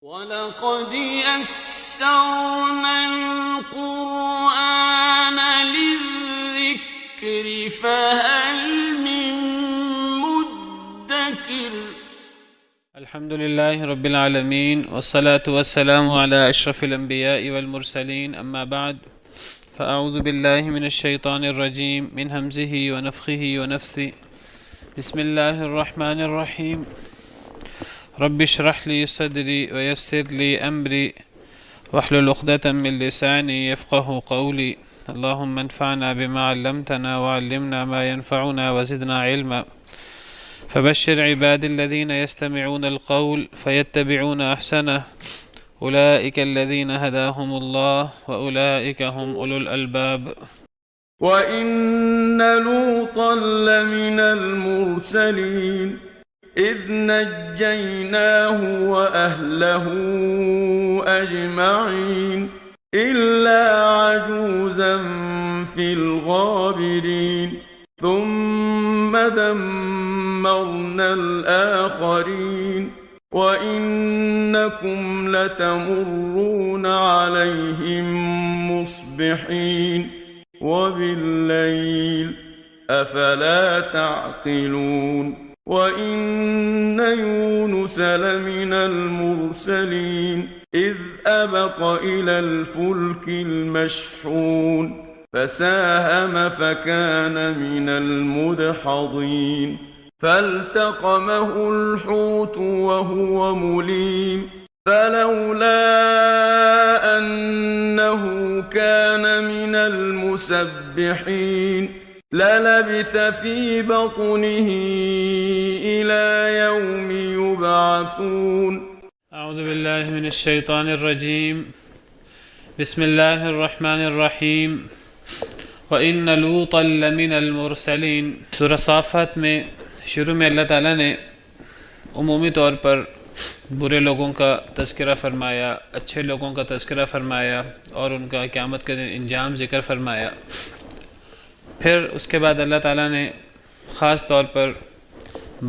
وَلَقَدْ يَسَّرْنَا الْقُرْآنَ لِلذِّكْرِ فَهَلْ مِن مُّدَّكِرٍ الحمد لله رب العالمين والصلاة والسلام على أشرف الأنبياء والمرسلين أما بعد فأعوذ بالله من الشيطان الرجيم من همزه ونفخه ونفثه بسم الله الرحمن الرحيم رب اشرح لي صدري ويسر لي أمري واحلل عقدة من لساني يفقه قولي اللهم انفعنا بما علمتنا وعلمنا ما ينفعنا وزدنا علما فبشر عبادي الذين يستمعون القول فيتبعون أحسنه أولئك الذين هداهم الله وأولئك هم أولو الألباب وَإِنَّ لُوطًا لَّمِنَ الْمُرْسَلِينَ إِذْ نَجَّيْنَاهُ وَأَهْلَهُ أَجْمَعِينَ إِلَّا عَجُوزًا فِي الْغَابِرِينَ ثُمَّ دَمَّرْنَا الْآخَرِينَ وَإِنَّكُمْ لَتَمُرُّونَ عَلَيْهِم مُّصْبِحِينَ وَبِاللَّيْلِ أَفَلَا تَعْقِلُونَ وَإِنَّ يُونُسَ لَمِنَ الْمُرْسَلِينَ إِذْ أَبَقَ إِلَى الْفُلْكِ الْمَشْحُونِ فَسَاهَمَ فَكَانَ مِنَ الْمُدْحَضِينَ فَالْتَقَمَهُ الْحُوتُ وَهُوَ مُلِيمٌ فَلَوْلَا أَنَّهُ كَانَ مِنَ الْمُسَبِّحِينَ لَلَبِثَ فِي بَطْنِهِ إِلَى يَوْمِ يُبْعَثُونَ أعوذ بالله من الشيطان الرجيم بسم الله الرحمن الرحيم وَإِنَّ لُوطًا لَّمِنَ الْمُرْسَلِينَ سورہ صافات میں شروع میں اللہ تعالیٰ نے عمومی طور پر برے لوگوں کا تذکرہ فرمایا، اچھے لوگوں کا تذکرہ فرمایا اور ان کا قیامت کے دن انجام ذکر فرمایا۔ پھر اس کے بعد اللہ تعالیٰ نے خاص طور پر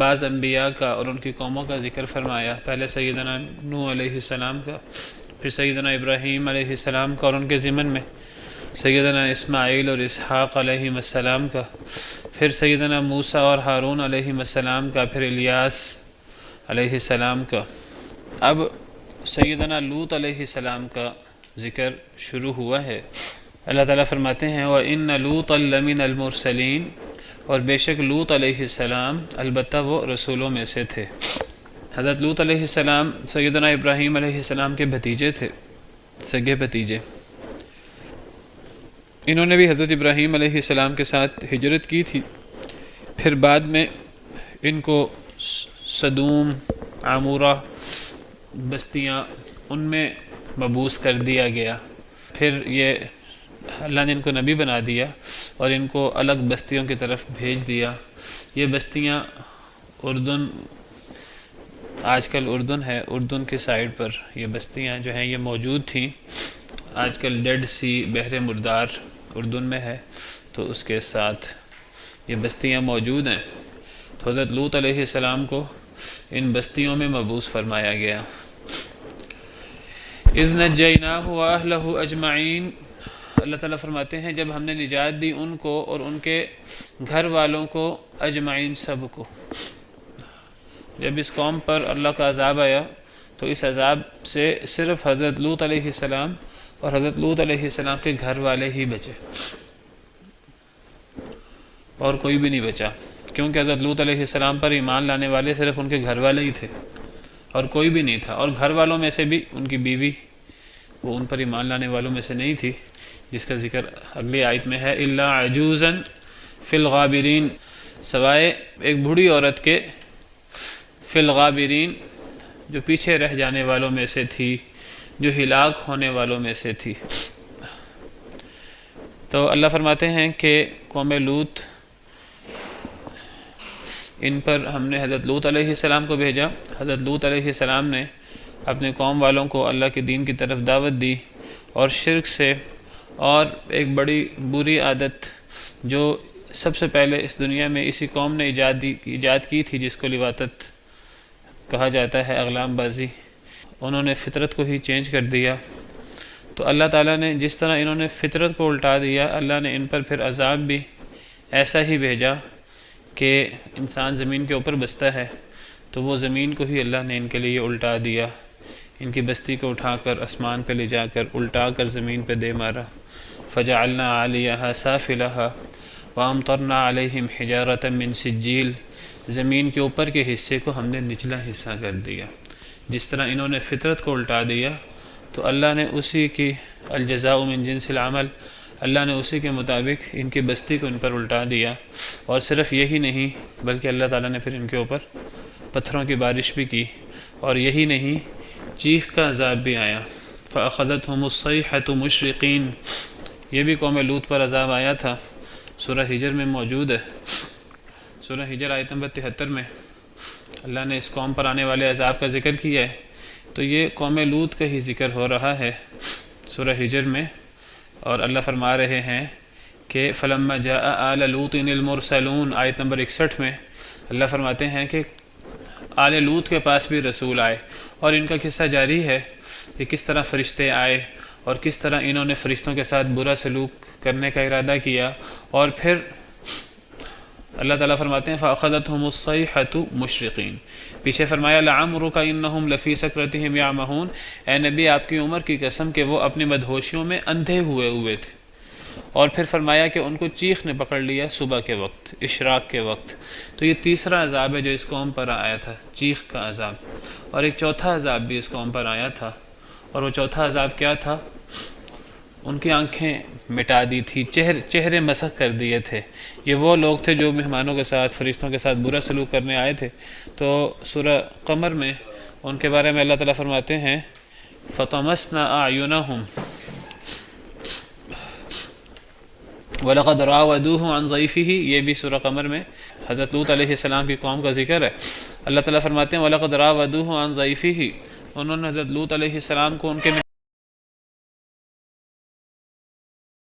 بعض انبیاء کا اور ان کی قوموں کا ذکر فرمایا، پہلے سیدنا نوح علیہ السلام کا، پھر سیدنا ابراہیم علیہ السلام کا اور ان کے ضمن میں سیدنا اسماعیل اور اسحاق علیہ السلام کا، پھر سیدنا موسیٰ اور ہارون علیہ السلام کا، پھر الیاس علیہ السلام کا۔ اب سیدنا لوط علیہ السلام کا ذکر شروع ہوا ہے۔ اللہ تعالیٰ فرماتے ہیں وَإِنَّ لُوطًا لَّمِنَ الْمُرْسَلِينَ، اور بے شک لوط علیہ السلام البتہ وہ رسولوں میں سے تھے۔ حضرت لوط علیہ السلام سیدنا ابراہیم علیہ السلام کے بھتیجے تھے، سگے بھتیجے۔ انہوں نے بھی حضرت ابراہیم علیہ السلام کے ساتھ ہجرت کی تھی، پھر بعد میں ان کو سدوم، عمورہ بستیاں ان میں مبعوث کر دیا گیا۔ پھر یہ اللہ نے ان کو نبی بنا دیا اور ان کو الگ بستیوں کی طرف بھیج دیا۔ یہ بستیاں اردن، آج کل اردن ہے، اردن کے سائڈ پر یہ بستیاں جو ہیں یہ موجود تھیں۔ آج کل ڈیڈ سی، بحر مردار اردن میں ہے، تو اس کے ساتھ یہ بستیاں موجود ہیں۔ تو حضرت لوط علیہ السلام کو ان بستیوں میں مبعوث فرمایا گیا۔ اذ نجیناہ واہلہ اجمعین، اللہ تعالیٰ فرماتے ہیں جب ہم نے نجات دی ان کو اور ان کے گھر والوں کو، اجمعین سب کو۔ جب اس قوم پر اللہ کا عذاب آیا تو اس عذاب سے صرف حضرت لوط علیہ السلام اور حضرت لوط علیہ السلام کے گھر والے ہی بچے، اور کوئی بھی نہیں بچا، کیونکہ حضرت لوط علیہ السلام پر ایمان لانے والے صرف ان کے گھر والے ہی تھے اور کوئی بھی نہیں تھا، اور گھر والوں میں سے بھی ان کی بیوی وہ ان پر ایمان لانے والوں میں سے نہیں تھی، جس کا ذکر اگلی آیت میں ہے الا عجوزا فی الغابرین، سوائے ایک بوڑھی عورت کے، فی الغابرین جو پیچھے رہ جانے والوں میں سے تھی، جو ہلاک ہونے والوں میں سے تھی۔ تو اللہ فرماتے ہیں کہ قوم لوط، ان پر ہم نے حضرت لوط علیہ السلام کو بھیجا۔ حضرت لوط علیہ السلام نے اپنے قوم والوں کو اللہ کے دین کی طرف دعوت دی، اور شرک سے، اور ایک بڑی بری عادت جو سب سے پہلے اس دنیا میں اسی قوم نے ایجاد کی تھی، جس کو لواطت کہا جاتا ہے، اغلام بازی، انہوں نے فطرت کو ہی چینج کر دیا، تو اللہ تعالیٰ نے جس طرح انہوں نے فطرت کو الٹا دیا، اللہ نے ان پر پھر عذاب بھی ایسا ہی بھیجا کہ انسان زمین کے اوپر بستا ہے تو وہ زمین کو ہی اللہ نے ان کے لیے الٹا دیا، ان کی بستی کو اٹھا کر آسمان پہ لے جا کر الٹا کر زمین پہ دے مارا۔ فجعلنا عالیہا سافلہا وامطرنا علیہم حجارۃ من سجیل، زمین کے اوپر کے حصے کو ہم نے نچلا حصہ کر دیا۔ جس طرح انہوں نے فطرت کو الٹا دیا تو اللہ نے اسی کی الجزاء من جنس العمل، اللہ نے اسی کے مطابق ان کی بستی کو ان پر الٹا دیا۔ اور صرف یہی نہیں بلکہ اللہ تعالیٰ نے پھر ان کے اوپر پتھروں کی بارش بھی کی، اور یہی نہیں چیخ کا عذاب بھی آیا۔ فأخذتهم الصیحة مشرقین، یہ بھی قوم لوط پر عذاب آیا تھا، سورہ ہجر میں موجود ہے۔ سورہ ہجر آیت نمبر 73 میں اللہ نے اس قوم پر آنے والے عذاب کا ذکر کیا ہے، تو یہ قوم لوط کا ہی ذکر ہو رہا ہے سورہ ہجر میں، اور اللہ فرما رہے ہیں کہ فلما جاء آل لوط المرسلون، آیت نمبر 61 میں اللہ فرماتے ہیں کہ آل لوط کے پاس بھی رسول آئے، اور ان کا قصہ جاری ہے کہ کس طرح فرشتے آئے اور کس طرح انہوں نے فرشتوں کے ساتھ برا سلوک کرنے کا ارادہ کیا، اور پھر اللہ تعالیٰ فرماتے ہیں فأخذتهم الصیحة مشرقین، پیچھے فرمایا لعمرک انہم لفی سکرتہم یعمہون، اے نبی آپ کی عمر کی قسم کہ وہ اپنی مدہوشیوں میں اندھے ہوئے تھے، اور پھر فرمایا کہ ان کو چیخ نے پکڑ لیا صبح کے وقت، اشراق کے وقت۔ تو یہ تیسرا عذاب ہے جو اس قوم پر آیا تھا، چیخ کا عذاب، اور ایک چوتھا عذاب بھی اس قوم پر آیا تھا، اور وہ چوتھا عذاب کیا تھا؟ ان کی آنکھیں مٹا دی تھی، چہرے مسخ کر دیے تھے۔ یہ وہ لوگ تھے جو مہمانوں کے ساتھ فرشتوں کے ساتھ برا سلوک کرنے آئے تھے۔ تو سورہ قمر میں ان کے بارے میں اللہ تعالیٰ فرماتے ہیں فَطَمَسْنَا أَعْيُنَهُمْ وَلَقَدْ رَاوَدُوهُ عَنْ ضَيْفِهِ، یہ بھی سورہ قمر میں حضرت لوط علیہ السلام کی قوم کا ذکر ہے۔ اللہ تعالیٰ فرماتے ہیں وَلَقَدْ رَاوَدُوهُ عَنْ ضَيْفِهِ، انہوں نے حضرت لوط علیہ السلام کو ان کے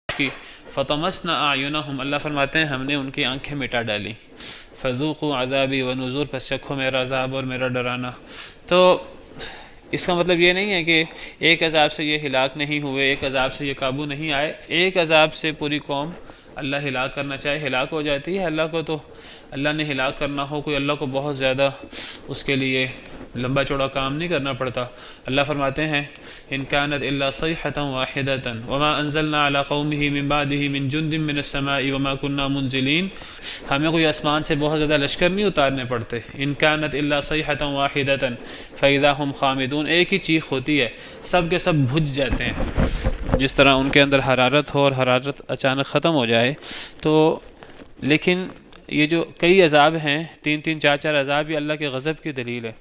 کی فطمسنا اعینہم، اللہ فرماتے ہیں ہم نے ان کی آنکھیں مٹا ڈالی۔ فذوقوا عذابی ونذور، پس چکھو میرا عذاب اور میرا ڈرانا۔ تو اس کا مطلب یہ نہیں ہے کہ ایک عذاب سے یہ ہلاک نہیں ہوئے، ایک عذاب سے یہ قابو نہیں آئے، ایک عذاب سے پوری قوم اللہ ہلاک کرنا چاہے ہلاک ہو جاتی ہے۔ اللہ کو تو اللہ نے ہلاک کرنا ہو، کوئی اللہ کو بہت زیادہ اس کے لیے لمبا چوڑا کام نہیں کرنا پڑتا۔ اللہ فرماتے ہیں ان كانت الا صيحة واحدة وما انزلنا على قومه من بعده من جند من السماء وما كنا منزلين، ہمیں کوئی آسمان سے بہت زیادہ لشکر نہیں اتارنے پڑتے۔ ان كانت الا صيحة واحدة فاذا هم خامدون، ایک ہی چیخ ہوتی ہے، سب کے سب بھج جاتے ہیں، جس طرح ان کے اندر حرارت ہو اور حرارت اچانک ختم ہو جائے۔ تو لیکن یہ جو کئی عذاب ہیں، تین چار عذاب، یہ اللہ کے غضب کی دلیل ہے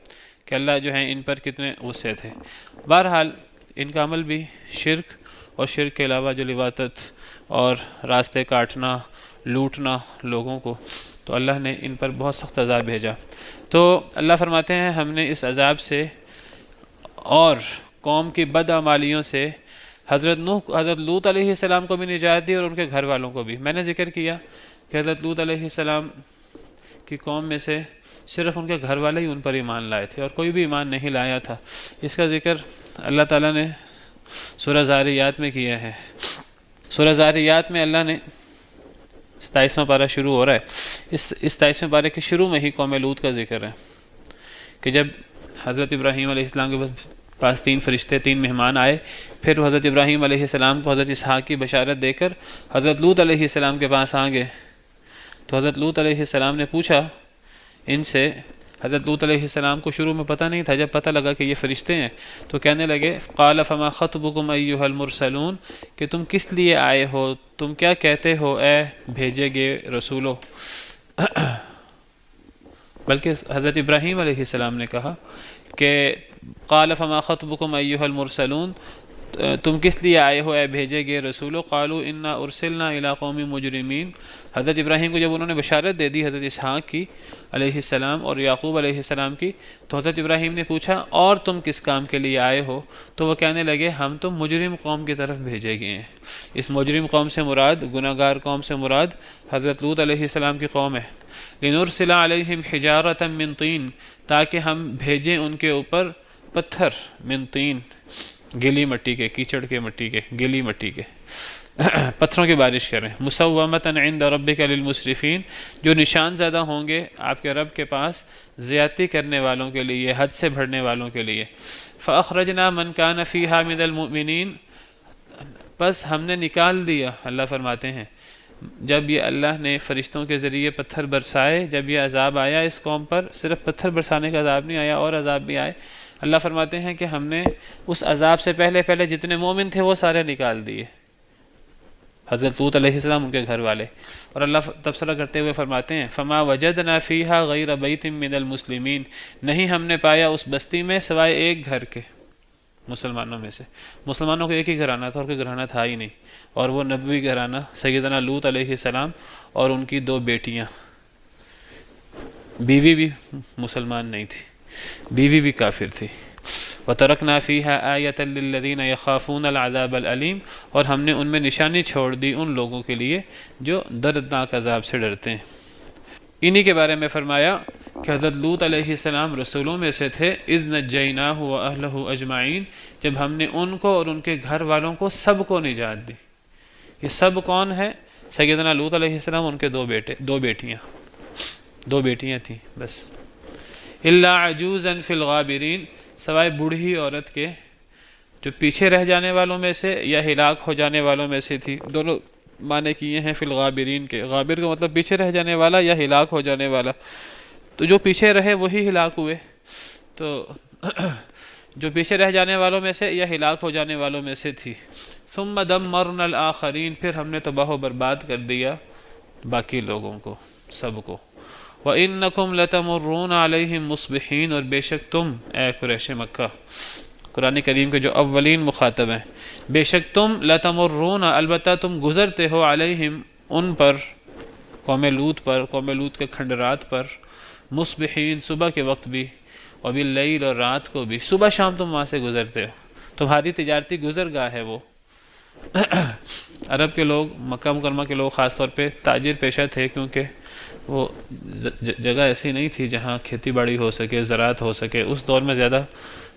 کہ اللہ جو ہیں ان پر کتنے غصے تھے۔ بہرحال ان کا عمل بھی شرک، اور شرک کے علاوہ جو لواطت اور راستے کاٹنا، لوٹنا لوگوں کو، تو اللہ نے ان پر بہت سخت عذاب بھیجا۔ تو اللہ فرماتے ہیں ہم نے اس عذاب سے اور قوم کی بدعمالیوں سے حضرت لوط علیہ السلام کو بھی نجات دی اور ان کے گھر والوں کو بھی۔ میں نے ذکر کیا کہ حضرت لوط علیہ السلام کی قوم میں سے صرف ان کے گھر والے ہی ان پر ایمان لائے تھے، اور کوئی بھی ایمان نہیں لایا تھا۔ اس کا ذکر اللہ تعالیٰ نے سورہ زاریات میں کیا ہے۔ سورہ زاریات میں اللہ نے 27واں پارہ شروع ہو رہا ہے، اس 27ویں پارے کے شروع میں ہی قوم لوط کا ذکر ہے کہ جب حضرت ابراہیم علیہ السلام کے پاس 3 فرشتے 3 مہمان آئے، پھر وہ حضرت ابراہیم علیہ السلام کو حضرت اسحاق کی بشارت دے کر حضرت لوط علیہ السلام کے پاس آ گئے۔ تو حضرت لوط علیہ السلام نے پوچھا ان سے، حضرت لوط علیہ السلام کو شروع میں پتہ نہیں تھا، جب پتہ لگا کہ یہ فرشتے ہیں تو کہنے لگے قال فما خطبکم ایھا المرسلون، کہ تم کس لیے آئے ہو، تم کیا کہتے ہو اے بھیجے گئے رسولو۔ بلکہ حضرت ابراہیم علیہ السلام نے کہا کہ قال فما خطبکم ایھا المرسلون، تم کس لیے آئے ہو اے بھیجے گئے رسولو، قالوا انا ارسلنا الی قوم مجرمین۔ حضرت ابراہیم کو جب انہوں نے بشارت دے دی حضرت اسحاق کی علیہ السلام اور یعقوب علیہ السلام کی، تو حضرت ابراہیم نے پوچھا اور تم کس کام کے لیے آئے ہو، تو وہ کہنے لگے ہم تو مجرم قوم کی طرف بھیجے گئے ہیں۔ اس مجرم قوم سے مراد، گناہ گار قوم سے مراد حضرت لوط علیہ السلام کی قوم ہے۔ لنرسل علیہم حجارۃ من طین، تاکہ ہم بھیجیں ان کے اوپر پتھر، من طین، گیلی مٹی کے، کیچڑ کے مٹی کے، گیلی مٹی کے پتھروں کی بارش کریں، مسومۃ عند ربک للمسرفین، جو نشان زیادہ ہوں گے آپ کے رب کے پاس زیادتی کرنے والوں کے لیے، حد سے بڑھنے والوں کے لیے۔ فاخرجنا من کان فیہا من المؤمنین، بس ہم نے نکال دیا، اللہ فرماتے ہیں جب یہ اللہ نے فرشتوں کے ذریعے پتھر برسائے، جب یہ عذاب آیا اس قوم پر، صرف پتھر برسانے کا عذاب نہیں آیا، اور عذاب بھی آئے، اللہ فرماتے ہیں کہ ہم نے اس عذاب سے پہلے جتنے مومن تھے وہ سارے نکال دیے، حضرت لوط علیہ السلام، ان کے گھر والے۔ اور اللہ تبصرہ کرتے ہوئے فرماتے ہیں فما وجدنا فیہا غیر بیت من المسلمین، نہیں ہم نے پایا اس بستی میں سوائے ایک گھر کے، مسلمانوں میں سے۔ مسلمانوں کو ایک ہی گھرانہ تھا، اور کوئی گھرانہ تھا ہی نہیں، اور وہ نبوی گھرانہ سیدنا لوط علیہ السلام اور ان کی 2 بیٹیاں، بیوی بھی مسلمان نہیں تھی، بیوی بھی کافر تھی۔ وَتَرَكْنَا فِيهَا آيَةً لِّلَّذِينَ يَخَافُونَ الْعَذَابَ الْأَلِيمَ، اور ہم نے ان میں نشانی چھوڑ دی ان لوگوں کے لیے جو دردناک عذاب سے ڈرتے ہیں۔ انہی کے بارے میں فرمایا کہ حضرت لوط علیہ السلام رسولوں میں سے تھے، اذ نجیناہ واہلہ اجمعین، جب ہم نے ان کو اور ان کے گھر والوں کو سب کو نجات دی۔ یہ سب کون ہے؟ سیدنا لوط علیہ السلام، ان کے 2 بیٹیاں تھیں بس۔ الا عجوزا فی الغابرین، سوائے بوڑھی عورت کے جو پیچھے رہ جانے والوں میں سے یا ہلاک ہو جانے والوں میں سے تھی، دونوں معنی کیے ہیں فی الغابرین کے۔ غابر کا مطلب پیچھے رہ جانے والا یا ہلاک ہو جانے والا، تو جو پیچھے رہے وہی ہلاک ہوئے، تو جو پیچھے رہ جانے والوں میں سے یا ہلاک ہو جانے والوں میں سے تھی۔ ثم دمرنا الآخرین، پھر ہم نے تباہ و برباد کر دیا باقی لوگوں کو، سب کو۔ وَإِنَّكُمْ لَتَمُرُّونَ عَلَيْهِمْ مُصْبِحِينَ، اور بے شک تم اے قریش مکہ، قرآن کریم کے جو اولین مخاطب ہیں، بے شک تم لَتَمُرُّونَ، البتہ تم گزرتے ہو، علیہم ان پر، قوم لوط پر، قوم لوط کے کھنڈرات پر، مصبحین صبح کے وقت بھی، وباللیل اور رات کو بھی، صبح شام تم وہاں سے گزرتے ہو، تمہاری تجارتی گزرگاہ ہے وہ۔ عرب کے لوگ، مکہ مکرمہ کے لوگ خاص طور پہ تاجر پیشہ تھے، کیونکہ وہ جگہ ایسی نہیں تھی جہاں کھیتی باڑی ہو سکے، زراعت ہو سکے۔ اس دور میں زیادہ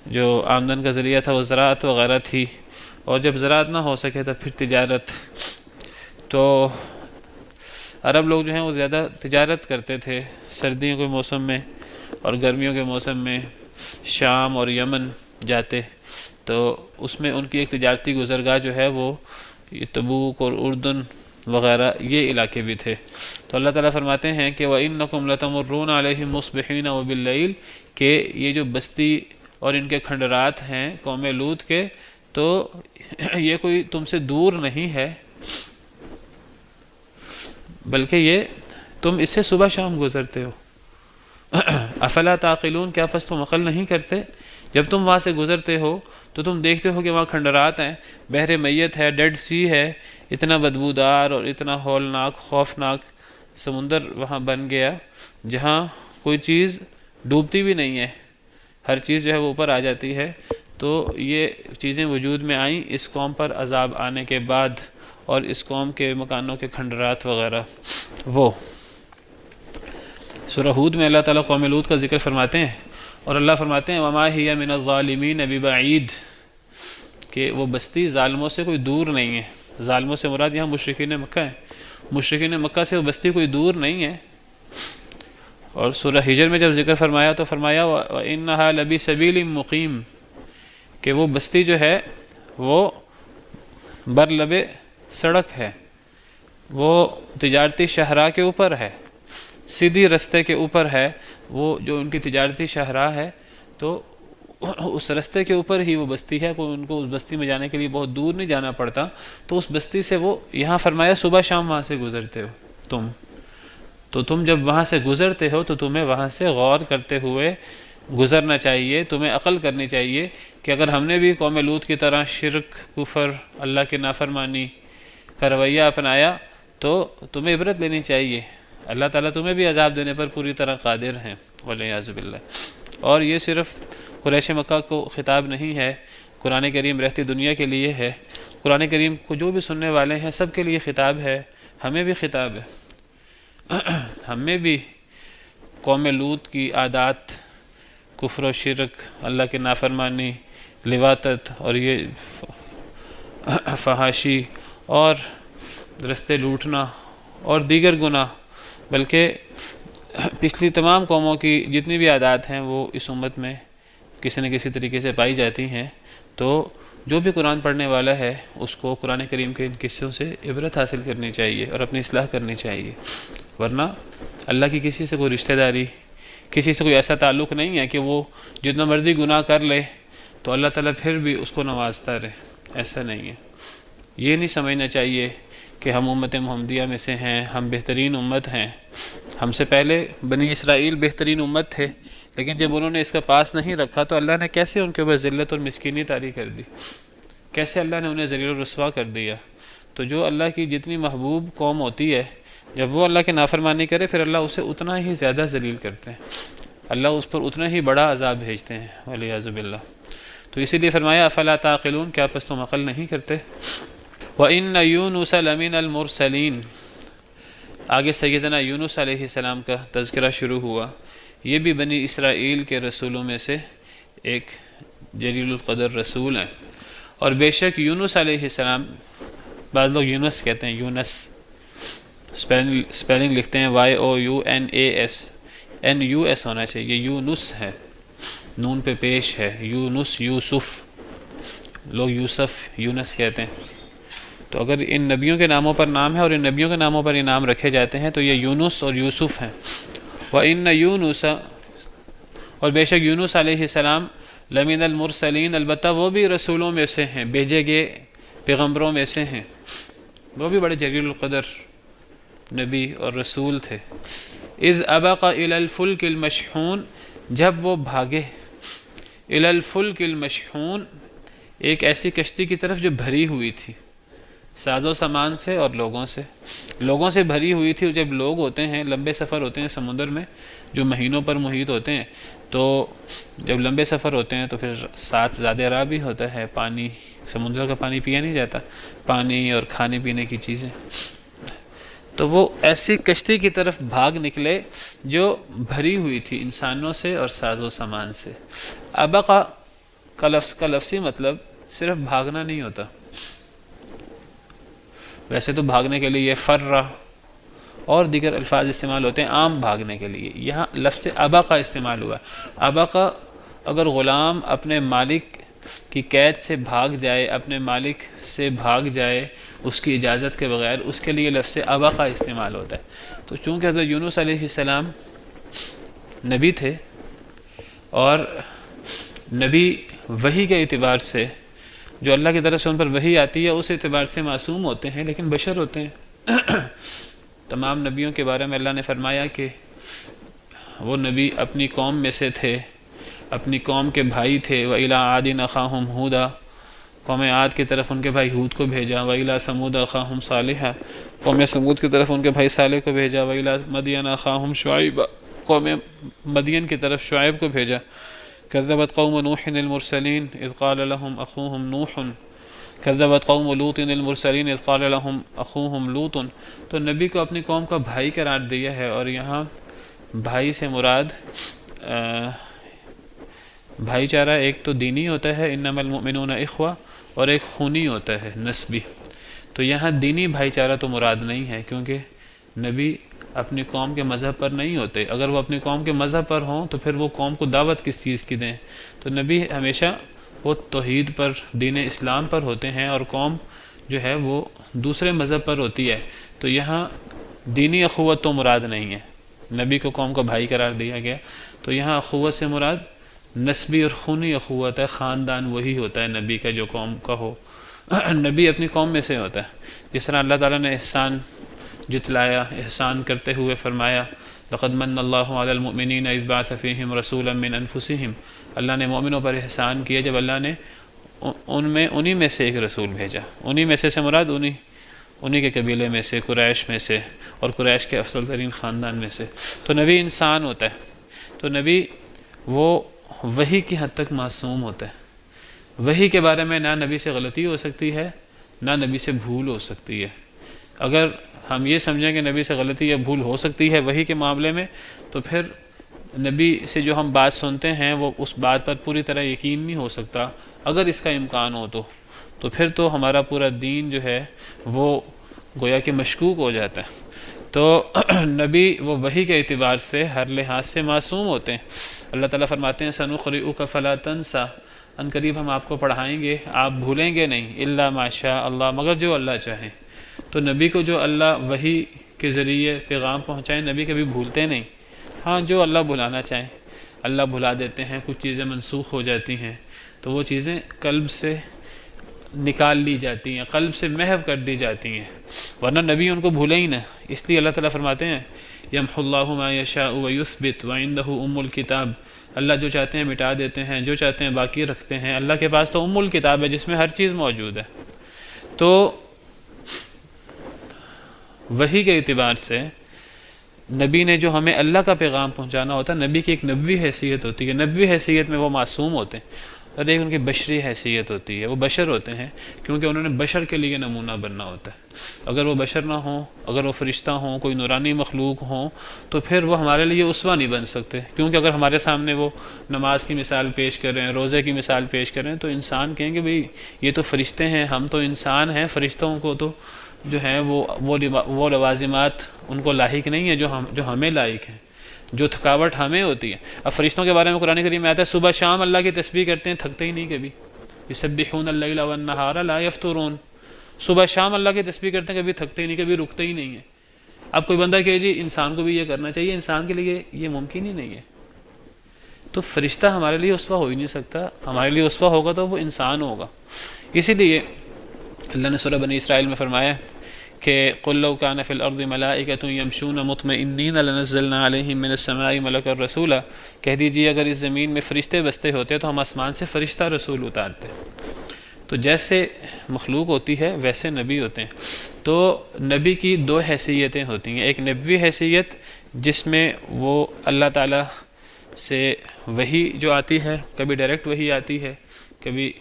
جو آمدن کا ذریعہ تھا وہ زراعت وغیرہ تھی، اور جب زراعت نہ ہو سکے تو پھر تجارت۔ تو عرب لوگ جو ہیں وہ زیادہ تجارت کرتے تھے، سردیوں کے موسم میں اور گرمیوں کے موسم میں شام اور یمن جاتے، تو اس میں ان کی ایک تجارتی گزرگاہ جو ہے وہ تبوک اور اردن وغیرہ یہ علاقے بھی تھے۔ تو اللہ تعالیٰ فرماتے ہیں کہ وَإِنَّكُمْ لَتَمُرُّونَ عَلَيْهِمْ مُصْبِحِينَ وَبِاللَّيْلِ، کہ یہ جو بستی اور ان کے کھنڈرات ہیں قوم لوط کے، تو یہ کوئی تم سے دور نہیں ہے، بلکہ یہ تم اس سے صبح شام گزرتے ہو۔ افلا تعقلون، کیا پس تم عقل نہیں کرتے؟ جب تم وہاں سے گزرتے ہو تو تم دیکھتے ہو کہ وہاں کھنڈرات ہیں، بحر میت ہے، ڈیڈ سی ہے، اتنا بدبودار اور اتنا ہولناک خوفناک سمندر وہاں بن گیا، جہاں کوئی چیز ڈوبتی بھی نہیں ہے، ہر چیز جو ہے وہ اوپر آ جاتی ہے۔ تو یہ چیزیں وجود میں آئیں اس قوم پر عذاب آنے کے بعد، اور اس قوم کے مکانوں کے کھنڈرات وغیرہ۔ وہ سورہ ہود میں اللہ تعالیٰ قوم لوط کا ذکر فرماتے ہیں، اور اللہ فرماتے ہیں وَمَا هِيَ مِنَ الظَّالِمِينَ بِبَعِيدٍ، کہ وہ بستی ظالموں سے کوئی دور نہیں ہے۔ ظالموں سے مراد یہاں مشرکین مکہ ہیں، مشرکین مکہ سے وہ بستی کوئی دور نہیں ہے۔ اور سورہ ہجر میں جب ذکر فرمایا تو فرمایا وَإِنَّهَا لَبِسَبِيلٍ مُقِيمٍ، کہ وہ بستی جو ہے وہ برلب سڑک ہے، وہ تجارتی شاہراہ کے اوپر ہے، سیدھی رستے کے اوپر ہے، وہ جو ان کی تجارتی شاہراہ ہے، تو اس رستے کے اوپر ہی وہ بستی ہے، کوئی ان کو اس بستی میں جانے کے لیے بہت دور نہیں جانا پڑتا۔ تو اس بستی سے وہ، یہاں فرمایا صبح شام وہاں سے گزرتے ہو تم، تو تم جب وہاں سے گزرتے ہو تو تمہیں وہاں سے غور کرتے ہوئے گزرنا چاہیے، تمہیں عقل کرنی چاہیے کہ اگر ہم نے بھی قوم لوط کی طرح شرک، کفر، اللہ کی نافرمانی کا رویہ اپنایا تو تمہیں عبرت لینی چاہیے۔ اللہ تعالیٰ تمہیں بھی عذاب دینے پر پوری طرح قادر ہیں، والعیاذ باللہ۔ اور یہ صرف قریش مکہ کو خطاب نہیں ہے، قرآن کریم رہتی دنیا کے لیے ہے، قرآن کریم کو جو بھی سننے والے ہیں سب کے لیے خطاب ہے، ہمیں بھی خطاب ہے۔ ہمیں بھی قوم لوط کی عادات کفر و شرک، اللہ کی نافرمانی، لواطت اور یہ فحاشی اور رستے لوٹنا اور دیگر گناہ، بلکہ پچھلی تمام قوموں کی جتنی بھی عادات ہیں وہ اس امت میں کسی نہ کسی طریقے سے پائی جاتی ہیں۔ تو جو بھی قرآن پڑھنے والا ہے اس کو قرآن کریم کے ان قصوں سے عبرت حاصل کرنی چاہیے اور اپنی اصلاح کرنی چاہیے، ورنہ اللہ کی کسی سے کوئی رشتہ داری، کسی سے کوئی ایسا تعلق نہیں ہے کہ وہ جتنا مرضی گناہ کر لے تو اللہ تعالیٰ پھر بھی اس کو نوازتا رہے، ایسا نہیں ہے۔ یہ نہیں سمجھنا چاہیے کہ ہم امت محمدیہ میں سے ہیں، ہم بہترین امت ہیں، ہم سے پہلے بنی اسرائیل بہترین امت تھے، لیکن جب انہوں نے اس کا پاس نہیں رکھا تو اللہ نے کیسے ان کے اوپر ذلت اور مسکینی طاری کر دی، کیسے اللہ نے انہیں ذلیل و رسوا کر دیا۔ تو جو اللہ کی جتنی محبوب قوم ہوتی ہے، جب وہ اللہ کی نافرمانی کرے پھر اللہ اسے اتنا ہی زیادہ ذلیل کرتے ہیں، اللہ اس پر اتنا ہی بڑا عذاب بھیجتے ہیں والعیاذ باللہ۔ تو اسی لیے فرمایا افلا تعقلون، کیا پس تم عقل نہیں کرتے؟ وَإِنَّ يُونُسَ لَمِنَ الْمُرْسَلِينَ، آگے سیدنا یونس علیہ السلام کا تذکرہ شروع ہوا۔ یہ بھی بنی اسرائیل کے رسولوں میں سے ایک جلیل القدر رسول ہیں، اور بے شک یونس علیہ السلام، بعض لوگ یونس کہتے ہیں، یونس سپیلنگ لکھتے ہیں YOUNAS، NUS ہونا چاہیے، یہ یونس ہے، نون پہ پیش ہے، یونس یوسف، لوگ یوسف یونس کہتے ہیں۔ تو اگر ان نبیوں کے ناموں پر نام ہے اور ان نبیوں کے ناموں پر یہ نام رکھے جاتے ہیں تو یہ یونس اور یوسف ہیں۔ وَإِنَّ يُونُسَ، اور بے شک یونس علیہ السلام، لَمِنَ الْمُرْسَلِينَ، البتہ وہ بھی رسولوں میں سے ہیں، بھیجے گئے پیغمبروں میں سے ہیں، وہ بھی بڑے جلیل القدر نبی اور رسول تھے۔ اِذْ أَبَقَ إِلَى الْفُلْكِ الْمَشْحُونَ، جب وہ بھاگے، إِلَى الْفُلْكِ الْمَشْحُونَ، ایک ایسی کشتی کی طرف جو بھری ہوئی تھی ساز و سامان سے اور لوگوں سے بھری ہوئی تھی۔ جب لوگ ہوتے ہیں، لمبے سفر ہوتے ہیں سمندر میں جو مہینوں پر محیط ہوتے ہیں، تو جب لمبے سفر ہوتے ہیں تو پھر ساتھ زیادہ راہ بھی ہوتا ہے، پانی، سمندر کا پانی پیا نہیں جاتا، پانی اور کھانے پینے کی چیزیں، تو وہ ایسی کشتی کی طرف بھاگ نکلے جو بھری ہوئی تھی انسانوں سے اور ساز و سامان سے۔ ابقا کا لفظی مطلب صرف بھاگنا نہیں ہوتا، ویسے تو بھاگنے کے لیے فرّ اور دیگر الفاظ استعمال ہوتے ہیں عام بھاگنے کے لیے، یہاں لفظ ابقا استعمال ہوا۔ ابقا اگر غلام اپنے مالک کی قید سے بھاگ جائے، اپنے مالک سے بھاگ جائے اس کی اجازت کے بغیر، اس کے لیے لفظ ابقا استعمال ہوتا ہے۔ تو چونکہ حضرت یونس علیہ السلام نبی تھے اور نبی وحی کے اعتبار سے جو اللہ کی طرف سے ان پر وحی آتی ہے اس اعتبار سے معصوم ہوتے ہیں، لیکن بشر ہوتے ہیں۔ تمام نبیوں کے بارے میں اللہ نے فرمایا کہ وہ نبی اپنی قوم میں سے تھے، اپنی قوم کے بھائی تھے۔ وَإِلَىٰ عَادٍ أَخَاهُمْ هُودًا، قوم عاد کی طرف ان کے بھائی ہود کو بھیجا۔ وَإِلَىٰ ثَمُودَ أَخَاهُمْ صَالِحًا، قوم سمود کی طرف ان کے بھائی صالح کو بھیجا۔ وَإِلَىٰ مَدْيَنَ أَخَاهُمْ شُعَيْبًا، قوم مدین کی طرف شعیب کو بھیجا۔ كذبت قوم نوح المرسلين إذ قال لهم أخوهم نوح، كذبت قوم لوط المرسلين إذ قال لهم أخوهم لوط۔ تو نبی کو اپنی قوم کا بھائی قرار دیا ہے، اور یہاں بھائی سے مراد بھائی چارہ ایک تو دینی ہوتا ہے انما المؤمنون اخوہ، اور ایک خونی ہوتا ہے نسبی۔ تو یہاں دینی بھائی چارہ تو مراد نہیں ہے، کیونکہ نبی اپنی قوم کے مذہب پر نہیں ہوتے۔ اگر وہ اپنی قوم کے مذہب پر ہوں تو پھر وہ قوم کو دعوت کس چیز کی دیں؟ تو نبی ہمیشہ وہ توحید پر، دین اسلام پر ہوتے ہیں، اور قوم جو ہے وہ دوسرے مذہب پر ہوتی ہے۔ تو یہاں دینی اخوت تو مراد نہیں ہے، نبی کو قوم کا بھائی قرار دیا گیا۔ تو یہاں اخوت سے مراد نسبی اور خونی اخوت ہے، خاندان وہی ہوتا ہے نبی کا جو قوم کا ہو۔ نبی اپنی قوم میں سے ہوتا ہے، جس طرح اللہ تعالیٰ نے احسان جتلایا، احسان کرتے ہوئے فرمایا لقد من اللہ علی المؤمنین اذ بعث فیہم رسولا من انفسہم، اللہ نے مومنوں پر احسان کیا جب اللہ نے انہی میں سے ایک رسول بھیجا۔ انہی میں سے مراد انہی کے قبیلے میں سے، قریش میں سے، اور قریش کے افضل ترین خاندان میں سے۔ تو نبی انسان ہوتا ہے، تو نبی وہ وحی کی حد تک معصوم ہوتا ہے۔ وحی کے بارے میں نہ نبی سے غلطی ہو سکتی ہے، نہ نبی سے بھول ہو سکتی ہے۔ اگر ہم یہ سمجھیں کہ نبی سے غلطی یا بھول ہو سکتی ہے وحی کے معاملے میں، تو پھر نبی سے جو ہم بات سنتے ہیں وہ اس بات پر پوری طرح یقین نہیں ہو سکتا، اگر اس کا امکان ہو تو پھر تو ہمارا پورا دین جو ہے وہ گویا کہ مشکوک ہو جاتا ہے۔ تو نبی وہ وحی کے اعتبار سے ہر لحاظ سے معصوم ہوتے ہیں۔ اللہ تعالیٰ فرماتے ہیں سنقرئک فلا تنسى، ان قریب ہم آپ کو پڑھائیں گے آپ بھولیں گے نہیں، الا ما شاء اللہ، مگر جو اللہ چاہے۔ تو نبی کو جو اللہ وحی کے ذریعے پیغام پہنچائیں نبی کبھی بھولتے نہیں، ہاں جو اللہ بھلانا چاہیں اللہ بھلا دیتے ہیں، کچھ چیزیں منسوخ ہو جاتی ہیں تو وہ چیزیں قلب سے نکال لی جاتی ہیں، قلب سے محو کر دی جاتی ہیں، ورنہ نبی ان کو بھولے ہی نہ۔ اس لیے اللہ تعالیٰ فرماتے ہیں یمحو اللہ ما یشاء ویثبت وعندہ ام الکتاب، اللہ جو چاہتے ہیں مٹا دیتے ہیں، جو چاہتے ہیں باقی رکھتے ہیں، اللہ کے پاس تو ام الکتاب ہے جس میں ہر چیز موجود ہے۔ تو وحی کے اعتبار سے نبی نے جو ہمیں اللہ کا پیغام پہنچانا ہوتا ہے، نبی کی ایک نبوی حیثیت ہوتی ہے، نبوی حیثیت میں وہ معصوم ہوتے ہیں، اور ایک ان کی بشری حیثیت ہوتی ہے، وہ بشر ہوتے ہیں کیونکہ انہوں نے بشر کے لیے نمونہ بننا ہوتا ہے۔ اگر وہ بشر نہ ہوں، اگر وہ فرشتہ ہوں، کوئی نورانی مخلوق ہوں، تو پھر وہ ہمارے لیے اسوہ نہیں بن سکتے، کیونکہ اگر ہمارے سامنے وہ نماز کی مثال پیش کر رہے ہیں، روزے کی مثال پیش کر رہے ہیں، تو انسان کہیں گے بھئی یہ تو فرشتے ہیں، ہم تو انسان ہیں، فرشتوں کو تو جو ہیں وہ لوازمات ان کو لاحق نہیں ہے جو ہمیں لاحق ہیں، جو تھکاوٹ ہمیں ہوتی ہے۔ اب فرشتوں کے بارے میں قرآن کریم میں آتا ہے صبح شام اللہ کی تسبیح کرتے ہیں، تھکتے ہی نہیں کبھی، یسبحون اللیل والنہار لا یفترون، صبح شام اللہ کی تسبیح کرتے ہیں، کبھی تھکتے ہی نہیں، کبھی رکتے ہی نہیں ہیں۔ اب کوئی بندہ کہے جی انسان کو بھی یہ کرنا چاہیے، انسان کے لیے یہ ممکن ہی نہیں ہے۔ تو فرشتہ ہمارے لیے اسوہ ہو ہی نہیں سکتا، ہمارے لیے اسوہ ہوگا تو وہ انسان ہوگا۔ اسی لیے اللہ نے سورہ بنی اسرائیل میں فرمایا کہ قُلْ لَوْ كَانَ فِي الْأَرْضِ مَلَائِكَةٌ يَمْشُونَ مُطْمَئِنِّينَ لَنَزَّلْنَا عَلَيْهِم مِّنَ السَّمَاءِ مَلَكًا رَسُولًا، کہہ دیجیے اگر اس زمین میں فرشتے بستے ہوتے تو ہم آسمان سے فرشتہ رسول اتارتے۔ تو جیسے مخلوق ہوتی ہے ویسے نبی ہوتے ہیں۔ تو نبی کی دو حیثیتیں ہوتی ہیں، ایک نبوی حیثیت جس میں وہ اللہ تعالیٰ سے وحی جو آتی ہے، کبھی ڈائریکٹ وحی آتی ہے، کبھی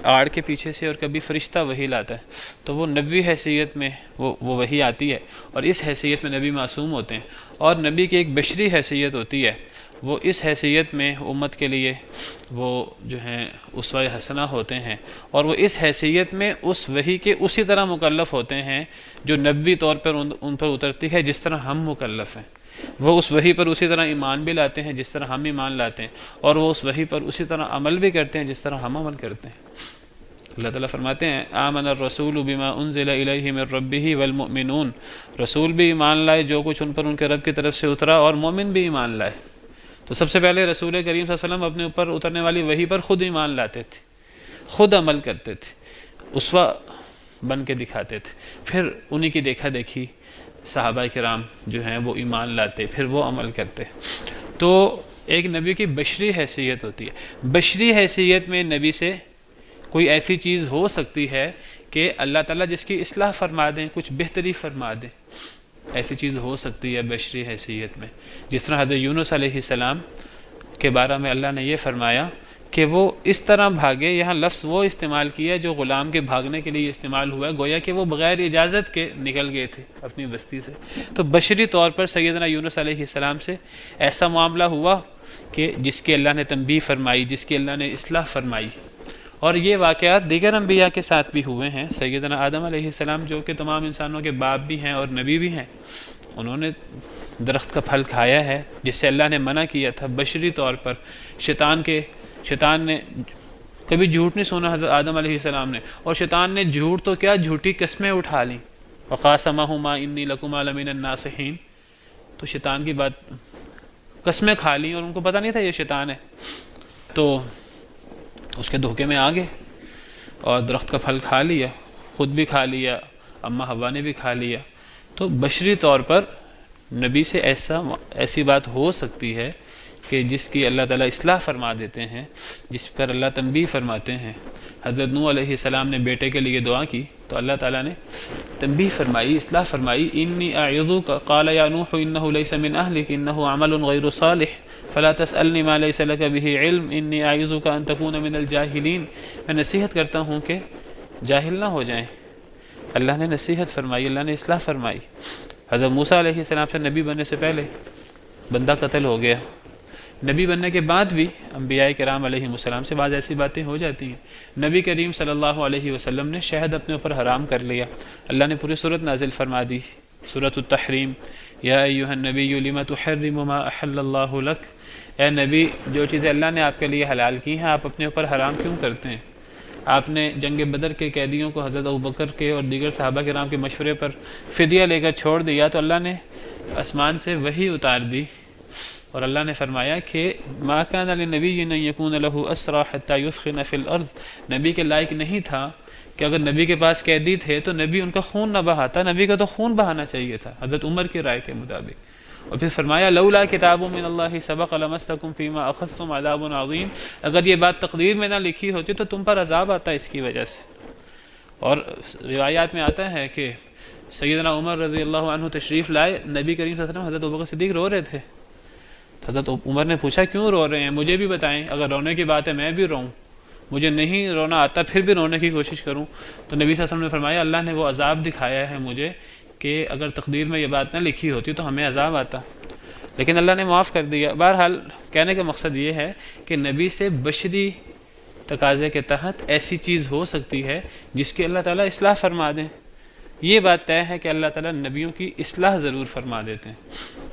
آڑ کے پیچھے سے، اور کبھی فرشتہ وحی لاتا ہے، تو وہ نبوی حیثیت میں وہ وحی آتی ہے، اور اس حیثیت میں نبی معصوم ہوتے ہیں۔ اور نبی کی ایک بشری حیثیت ہوتی ہے، وہ اس حیثیت میں امت کے لیے وہ جو ہیں اسوہ حسنہ ہوتے ہیں، اور وہ اس حیثیت میں اس وحی کے اسی طرح مکلف ہوتے ہیں جو نبوی طور پر ان پر اترتی ہے جس طرح ہم مکلف ہیں۔ وہ اس وحی پر اسی طرح ایمان بھی لاتے ہیں جس طرح ہم ایمان لاتے ہیں، اور وہ اس وحی پر اسی طرح عمل بھی کرتے ہیں جس طرح ہم عمل کرتے ہیں۔ اللہ تعالیٰ فرماتے ہیں آمن الرسول بما انزل الیہ من ربہ والمؤمنون، رسول بھی ایمان لائے جو کچھ ان پر ان کے رب کی طرف سے اترا، اور مومن بھی ایمان لائے۔ تو سب سے پہلے رسول کریم صلی اللہ علیہ وسلم اپنے اوپر اترنے والی وحی پر خود ایمان لاتے تھے، خود عمل کرتے تھے، اسوہ بن کے دکھاتے تھے، پھر انہی کی دیکھا دیکھی صحابہ کرام جو ہیں وہ ایمان لاتے، پھر وہ عمل کرتے۔ تو ایک نبی کی بشری حیثیت ہوتی ہے، بشری حیثیت میں نبی سے کوئی ایسی چیز ہو سکتی ہے کہ اللہ تعالیٰ جس کی اصلاح فرما دیں، کچھ بہتری فرما دیں، ایسی چیز ہو سکتی ہے بشری حیثیت میں۔ جس طرح حضرت یونس علیہ السلام کے بارے میں اللہ نے یہ فرمایا کہ وہ اس طرح بھاگے، یہاں لفظ وہ استعمال کیا جو غلام کے بھاگنے کے لیے استعمال ہوا ہے، گویا کہ وہ بغیر اجازت کے نکل گئے تھے اپنی بستی سے۔ تو بشری طور پر سیدنا یونس علیہ السلام سے ایسا معاملہ ہوا کہ جس کی اللہ نے تنبیہ فرمائی، جس کی اللہ نے اصلاح فرمائی۔ اور یہ واقعات دیگر انبیاء کے ساتھ بھی ہوئے ہیں۔ سیدنا آدم علیہ السلام جو کہ تمام انسانوں کے باپ بھی ہیں اور نبی بھی ہیں، انہوں نے درخت کا پھل کھایا ہے جس سے اللہ نے منع کیا تھا بشری طور پر۔ شیطان نے کبھی جھوٹ نہیں سنا حضرت آدم علیہ السلام نے، اور شیطان نے جھوٹ تو کیا جھوٹی قسمیں اٹھا لیں، وقاسمہما انی لکما لمن الناصحین، تو شیطان کی بات قسمیں کھا لیں اور ان کو پتہ نہیں تھا یہ شیطان ہے، تو اس کے دھوکے میں آ گئے اور درخت کا پھل کھا لیا، خود بھی کھا لیا، اماں حوا نے بھی کھا لیا۔ تو بشری طور پر نبی سے ایسی بات ہو سکتی ہے کہ جس کی اللہ تعالیٰ اصلاح فرما دیتے ہیں، جس پر اللہ تنبیہ فرماتے ہیں۔ حضرت نوح علیہ السلام نے بیٹے کے لیے دعا کی تو اللہ تعالیٰ نے تنبیہ فرمائی، اصلاح فرمائی، انی اعظک قال یا نوح انہ لیس من اہلک انہ عمل غیر صالح فلا تسألنی ما لیس لک بہ علم انی اعظک ان تکون من الجاہلین، میں نصیحت کرتا ہوں کہ جاہل نہ ہو جائیں۔ اللہ نے نصیحت فرمائی، اللہ نے اصلاح فرمائی۔ حضرت موسیٰ علیہ السلام سے نبی بننے سے پہلے بندہ قتل ہو گیا، نبی بننے کے بعد بھی انبیاء کرام علیہ السلام سے بعض ایسی باتیں ہو جاتی ہیں۔ نبی کریم صلی اللہ علیہ وسلم نے شہد اپنے اوپر حرام کر لیا، اللہ نے پوری صورت نازل فرما دی، سورۃ التحریم، یا ایھا النبی لم تحرم ما احل اللہ لک، اے نبی جو چیزیں اللہ نے آپ کے لیے حلال کی ہیں آپ اپنے اوپر حرام کیوں کرتے ہیں؟ آپ نے جنگ بدر کے قیدیوں کو حضرت ابوبکر کے اور دیگر صحابہ کرام کے مشورے پر فدیہ لے کر چھوڑ دیا تو اللہ نے آسمان سے وحی اتار دی اور اللہ نے فرمایا کہ ما کان لنبی ان یکون له اسرى حتى یثخن فی الارض، نبی کے لائق نہیں تھا کہ اگر نبی کے پاس قیدی تھے تو نبی ان کا خون نہ بہاتا، نبی کا تو خون بہانا چاہیے تھا حضرت عمر کی رائے کے مطابق۔ اور پھر فرمایا لولا کتاب من اللہ سبق لمسکم فیما اخذتم عذاب عظیم، اگر یہ بات تقدیر میں نہ لکھی ہوتی تو تم پر عذاب آتا اس کی وجہ سے۔ اور روایات میں آتا ہے کہ سیدنا عمر رضی اللہ عنہ تشریف لائے، نبی کریم صلی اللہ علیہ وسلم حضرت ابوبکر صدیق رو رہے تھے، حضرت عمر نے پوچھا کیوں رو رہے ہیں، مجھے بھی بتائیں، اگر رونے کی بات ہے میں بھی روں، مجھے نہیں رونا آتا پھر بھی رونے کی کوشش کروں۔ تو نبی صلی اللہ علیہ وسلم نے فرمایا اللہ نے وہ عذاب دکھایا ہے مجھے کہ اگر تقدیر میں یہ بات نہ لکھی ہوتی تو ہمیں عذاب آتا، لیکن اللہ نے معاف کر دیا۔ بہرحال کہنے کا مقصد یہ ہے کہ نبی سے بشری تقاضے کے تحت ایسی چیز ہو سکتی ہے جس کی اللہ تعالیٰ اصلاح فرما دیں، یہ بات طے ہے کہ اللہ تعالیٰ نبیوں کی اصلاح ضرور فرما دیتے ہیں۔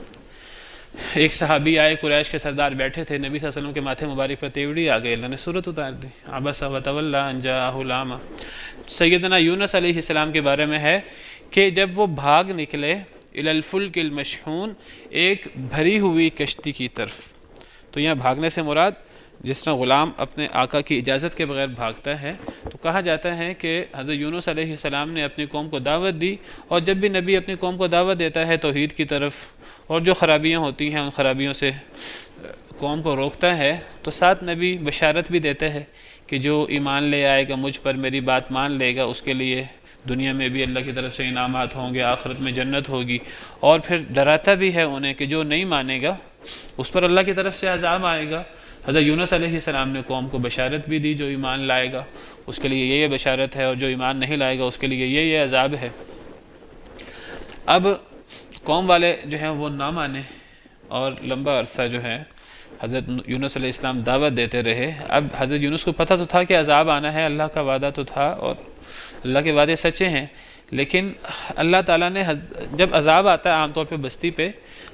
ایک صحابی آئے، قریش کے سردار بیٹھے تھے، نبی صلی اللہ علیہ وسلم کے ماتھے مبارک پر تیوڑی آ گئی، اللہ نے سورت اتار دی، عبس وتولی ان جاءہ الاعمی۔ سیدنا یونس علیہ السلام کے بارے میں ہے کہ جب وہ بھاگ نکلے الی الفلک المشحون، ایک بھری ہوئی کشتی کی طرف، تو یہاں بھاگنے سے مراد جس طرح غلام اپنے آقا کی اجازت کے بغیر بھاگتا ہے، تو کہا جاتا ہے کہ حضرت یونس علیہ السلام نے اپنی قوم کو دعوت دی، اور جب بھی نبی اپنی قوم کو دعوت دیتا ہے توحید کی طرف اور جو خرابیاں ہوتی ہیں ان خرابیوں سے قوم کو روکتا ہے، تو ساتھ نبی بشارت بھی دیتے ہیں کہ جو ایمان لے آئے گا مجھ پر، میری بات مان لے گا، اس کے لیے دنیا میں بھی اللہ کی طرف سے انعامات ہوں گے، آخرت میں جنت ہوگی، اور پھر ڈراتا بھی ہے انہیں کہ جو نہیں مانے گا اس پر اللہ کی طرف سے عذاب آئے گا۔ حضرت یونس علیہ السلام نے قوم کو بشارت بھی دی، جو ایمان لائے گا اس کے لیے یہ بشارت ہے، اور جو ایمان نہیں لائے گا اس کے لیے یہ عذاب ہے۔ اب قوم والے جو ہیں وہ نہ مانے اور لمبا عرصہ جو ہے حضرت یونس علیہ السلام دعوت دیتے رہے۔ اب حضرت یونس کو پتہ تو تھا کہ عذاب آنا ہے، اللہ کا وعدہ تو تھا اور اللہ کے وعدے سچے ہیں، لیکن اللہ تعالیٰ نے جب عذاب آتا ہے عام طور پہ بستی پہ،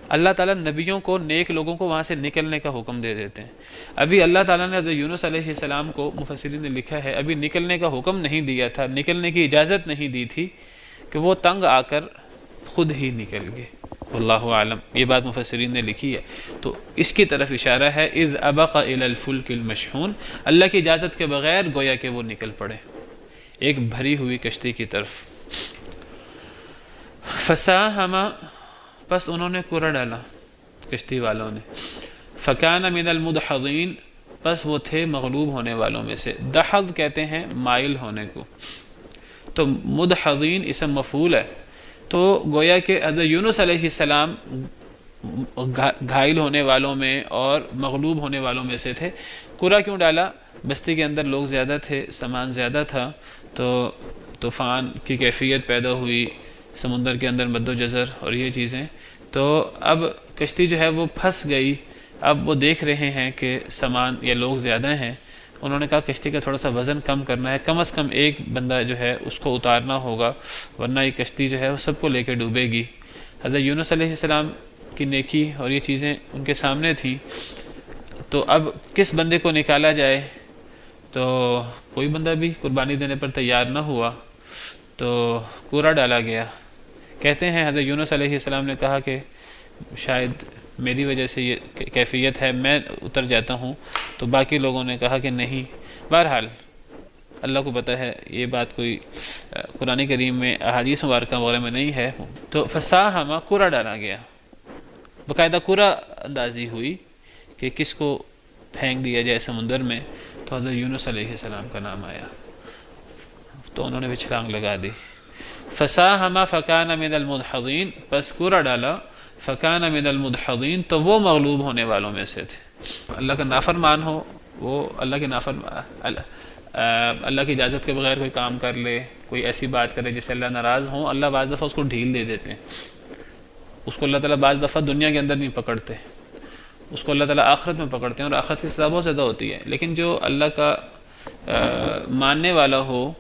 اللہ تعالیٰ نبیوں کو، نیک لوگوں کو وہاں سے نکلنے کا حکم دے دیتے ہیں۔ ابھی اللہ تعالیٰ نے حضرت یونس علیہ السلام کو، مفسرین نے لکھا ہے، ابھی نکلنے کا حکم نہیں دیا تھا، نکلنے کی اجازت نہیں دی تھی کہ وہ تنگ آ کر خود ہی نکل گئے، واللہ عالم، یہ بات مفسرین نے لکھی ہے۔ تو اس کی طرف اشارہ ہے اذ ابق الی الفلک المشحون، اللہ کی اجازت کے بغیر گویا کہ وہ نکل پڑے ایک بھری ہوئی کشتی کی طرف۔ فساہم، پس انہوں نے کوڑا ڈالا کشتی والوں نے، فکان من المدحضین، پس وہ تھے مغلوب ہونے والوں میں سے۔ دحض کہتے ہیں مائل ہونے کو، تو مدحضین اسم مفعول ہے، تو گویا کہ حضرت یونس علیہ السلام گھائل ہونے والوں میں اور مغلوب ہونے والوں میں سے تھے۔ کوڑا کیوں ڈالا؟ بستی کے اندر لوگ زیادہ تھے، سامان زیادہ تھا، تو طوفان کی کیفیت پیدا ہوئی، سمندر کے اندر مد و جزر اور یہ چیزیں، تو اب کشتی جو ہے وہ پھنس گئی۔ اب وہ دیکھ رہے ہیں کہ سامان یا لوگ زیادہ ہیں، انہوں نے کہا کشتی کا تھوڑا سا وزن کم کرنا ہے، کم از کم ایک بندہ جو ہے اس کو اتارنا ہوگا، ورنہ یہ کشتی جو ہے وہ سب کو لے کے ڈوبے گی۔ حضرت یونس علیہ السلام کی نیکی اور یہ چیزیں ان کے سامنے تھیں، تو اب کس بندے کو نکالا جائے؟ تو کوئی بندہ بھی قربانی دینے پر تیار نہ ہوا، تو کوڑا ڈالا گیا۔ کہتے ہیں حضرت یونس علیہ السلام نے کہا کہ شاید میری وجہ سے یہ کیفیت ہے، میں اتر جاتا ہوں، تو باقی لوگوں نے کہا کہ نہیں۔ بہرحال اللہ کو پتہ ہے، یہ بات کوئی قرآن کریم میں، احادیث مبارکہ وغیرہ میں نہیں ہے۔ تو فساہم، کوڑا ڈالا گیا، باقاعدہ کوڑا اندازی ہوئی کہ کس کو پھینک دیا جائے سمندر میں، تو حضرت یونس علیہ السلام کا نام آیا، تو انہوں نے بھی چھلانگ لگا دی۔ فساہم فکان من المدحضین، پس کوڑا ڈالا، فکان من المدحضین، تو وہ مغلوب ہونے والوں میں سے تھے۔ اللہ کا نافرمان ہو، وہ اللہ کے اللہ کی اجازت کے بغیر کوئی کام کر لے، کوئی ایسی بات کرے جس سے اللہ ناراض ہوں، اللہ بعض دفعہ اس کو ڈھیل دے دیتے ہیں، اس کو اللہ تعالیٰ بعض دفعہ دنیا کے اندر نہیں پکڑتے، اس کو اللہ تعالیٰ آخرت میں پکڑتے ہیں، اور آخرت کی سزا بہت زیادہ ہوتی ہے۔ لیکن جو اللہ کا ماننے والا ہو،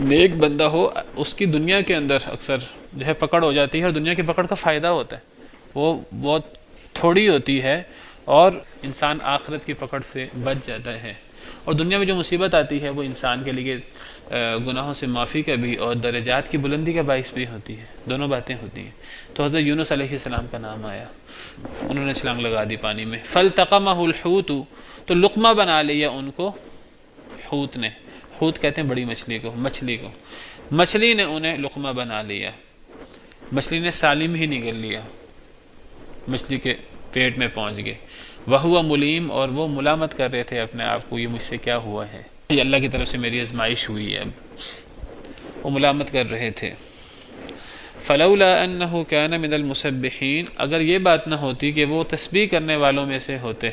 نیک بندہ ہو، اس کی دنیا کے اندر اکثر جو ہے پکڑ ہو جاتی ہے، اور دنیا کی پکڑ کا فائدہ ہوتا ہے، وہ بہت تھوڑی ہوتی ہے، اور انسان آخرت کی پکڑ سے بچ جاتا ہے۔ اور دنیا میں جو مصیبت آتی ہے وہ انسان کے لیے گناہوں سے معافی کا بھی اور درجات کی بلندی کا باعث بھی ہوتی ہے، دونوں باتیں ہوتی ہیں۔ تو حضرت یونس علیہ السلام کا نام آیا، انہوں نے چھلانگ لگا دی پانی میں، فَالْتَقَمَهُ الْحُوتُ، تو لقمہ بنا لیا ان کو حوت نے، حوت کہتے ہیں بڑی مچھلی کو، مچھلی نے انہیں لقمہ بنا لیا، مچھلی نے سالم ہی نگل لیا، مچھلی کے پیٹ میں پہنچ گئے، وَهُوَ مُلِيمٌ، اور وہ ملامت کر رہے تھے اپنے آپ کو، یہ مجھ سے کیا ہوا ہے، یہ اللہ کی طرف سے میری آزمائش ہوئی ہے، وہ ملامت کر رہے تھے۔ فَلَوْلَا أَنَّهُ كَانَ مِنَ الْمُسَبِّحِينَ، اگر یہ بات نہ ہوتی کہ وہ تسبیح کرنے والوں میں سے ہوتے،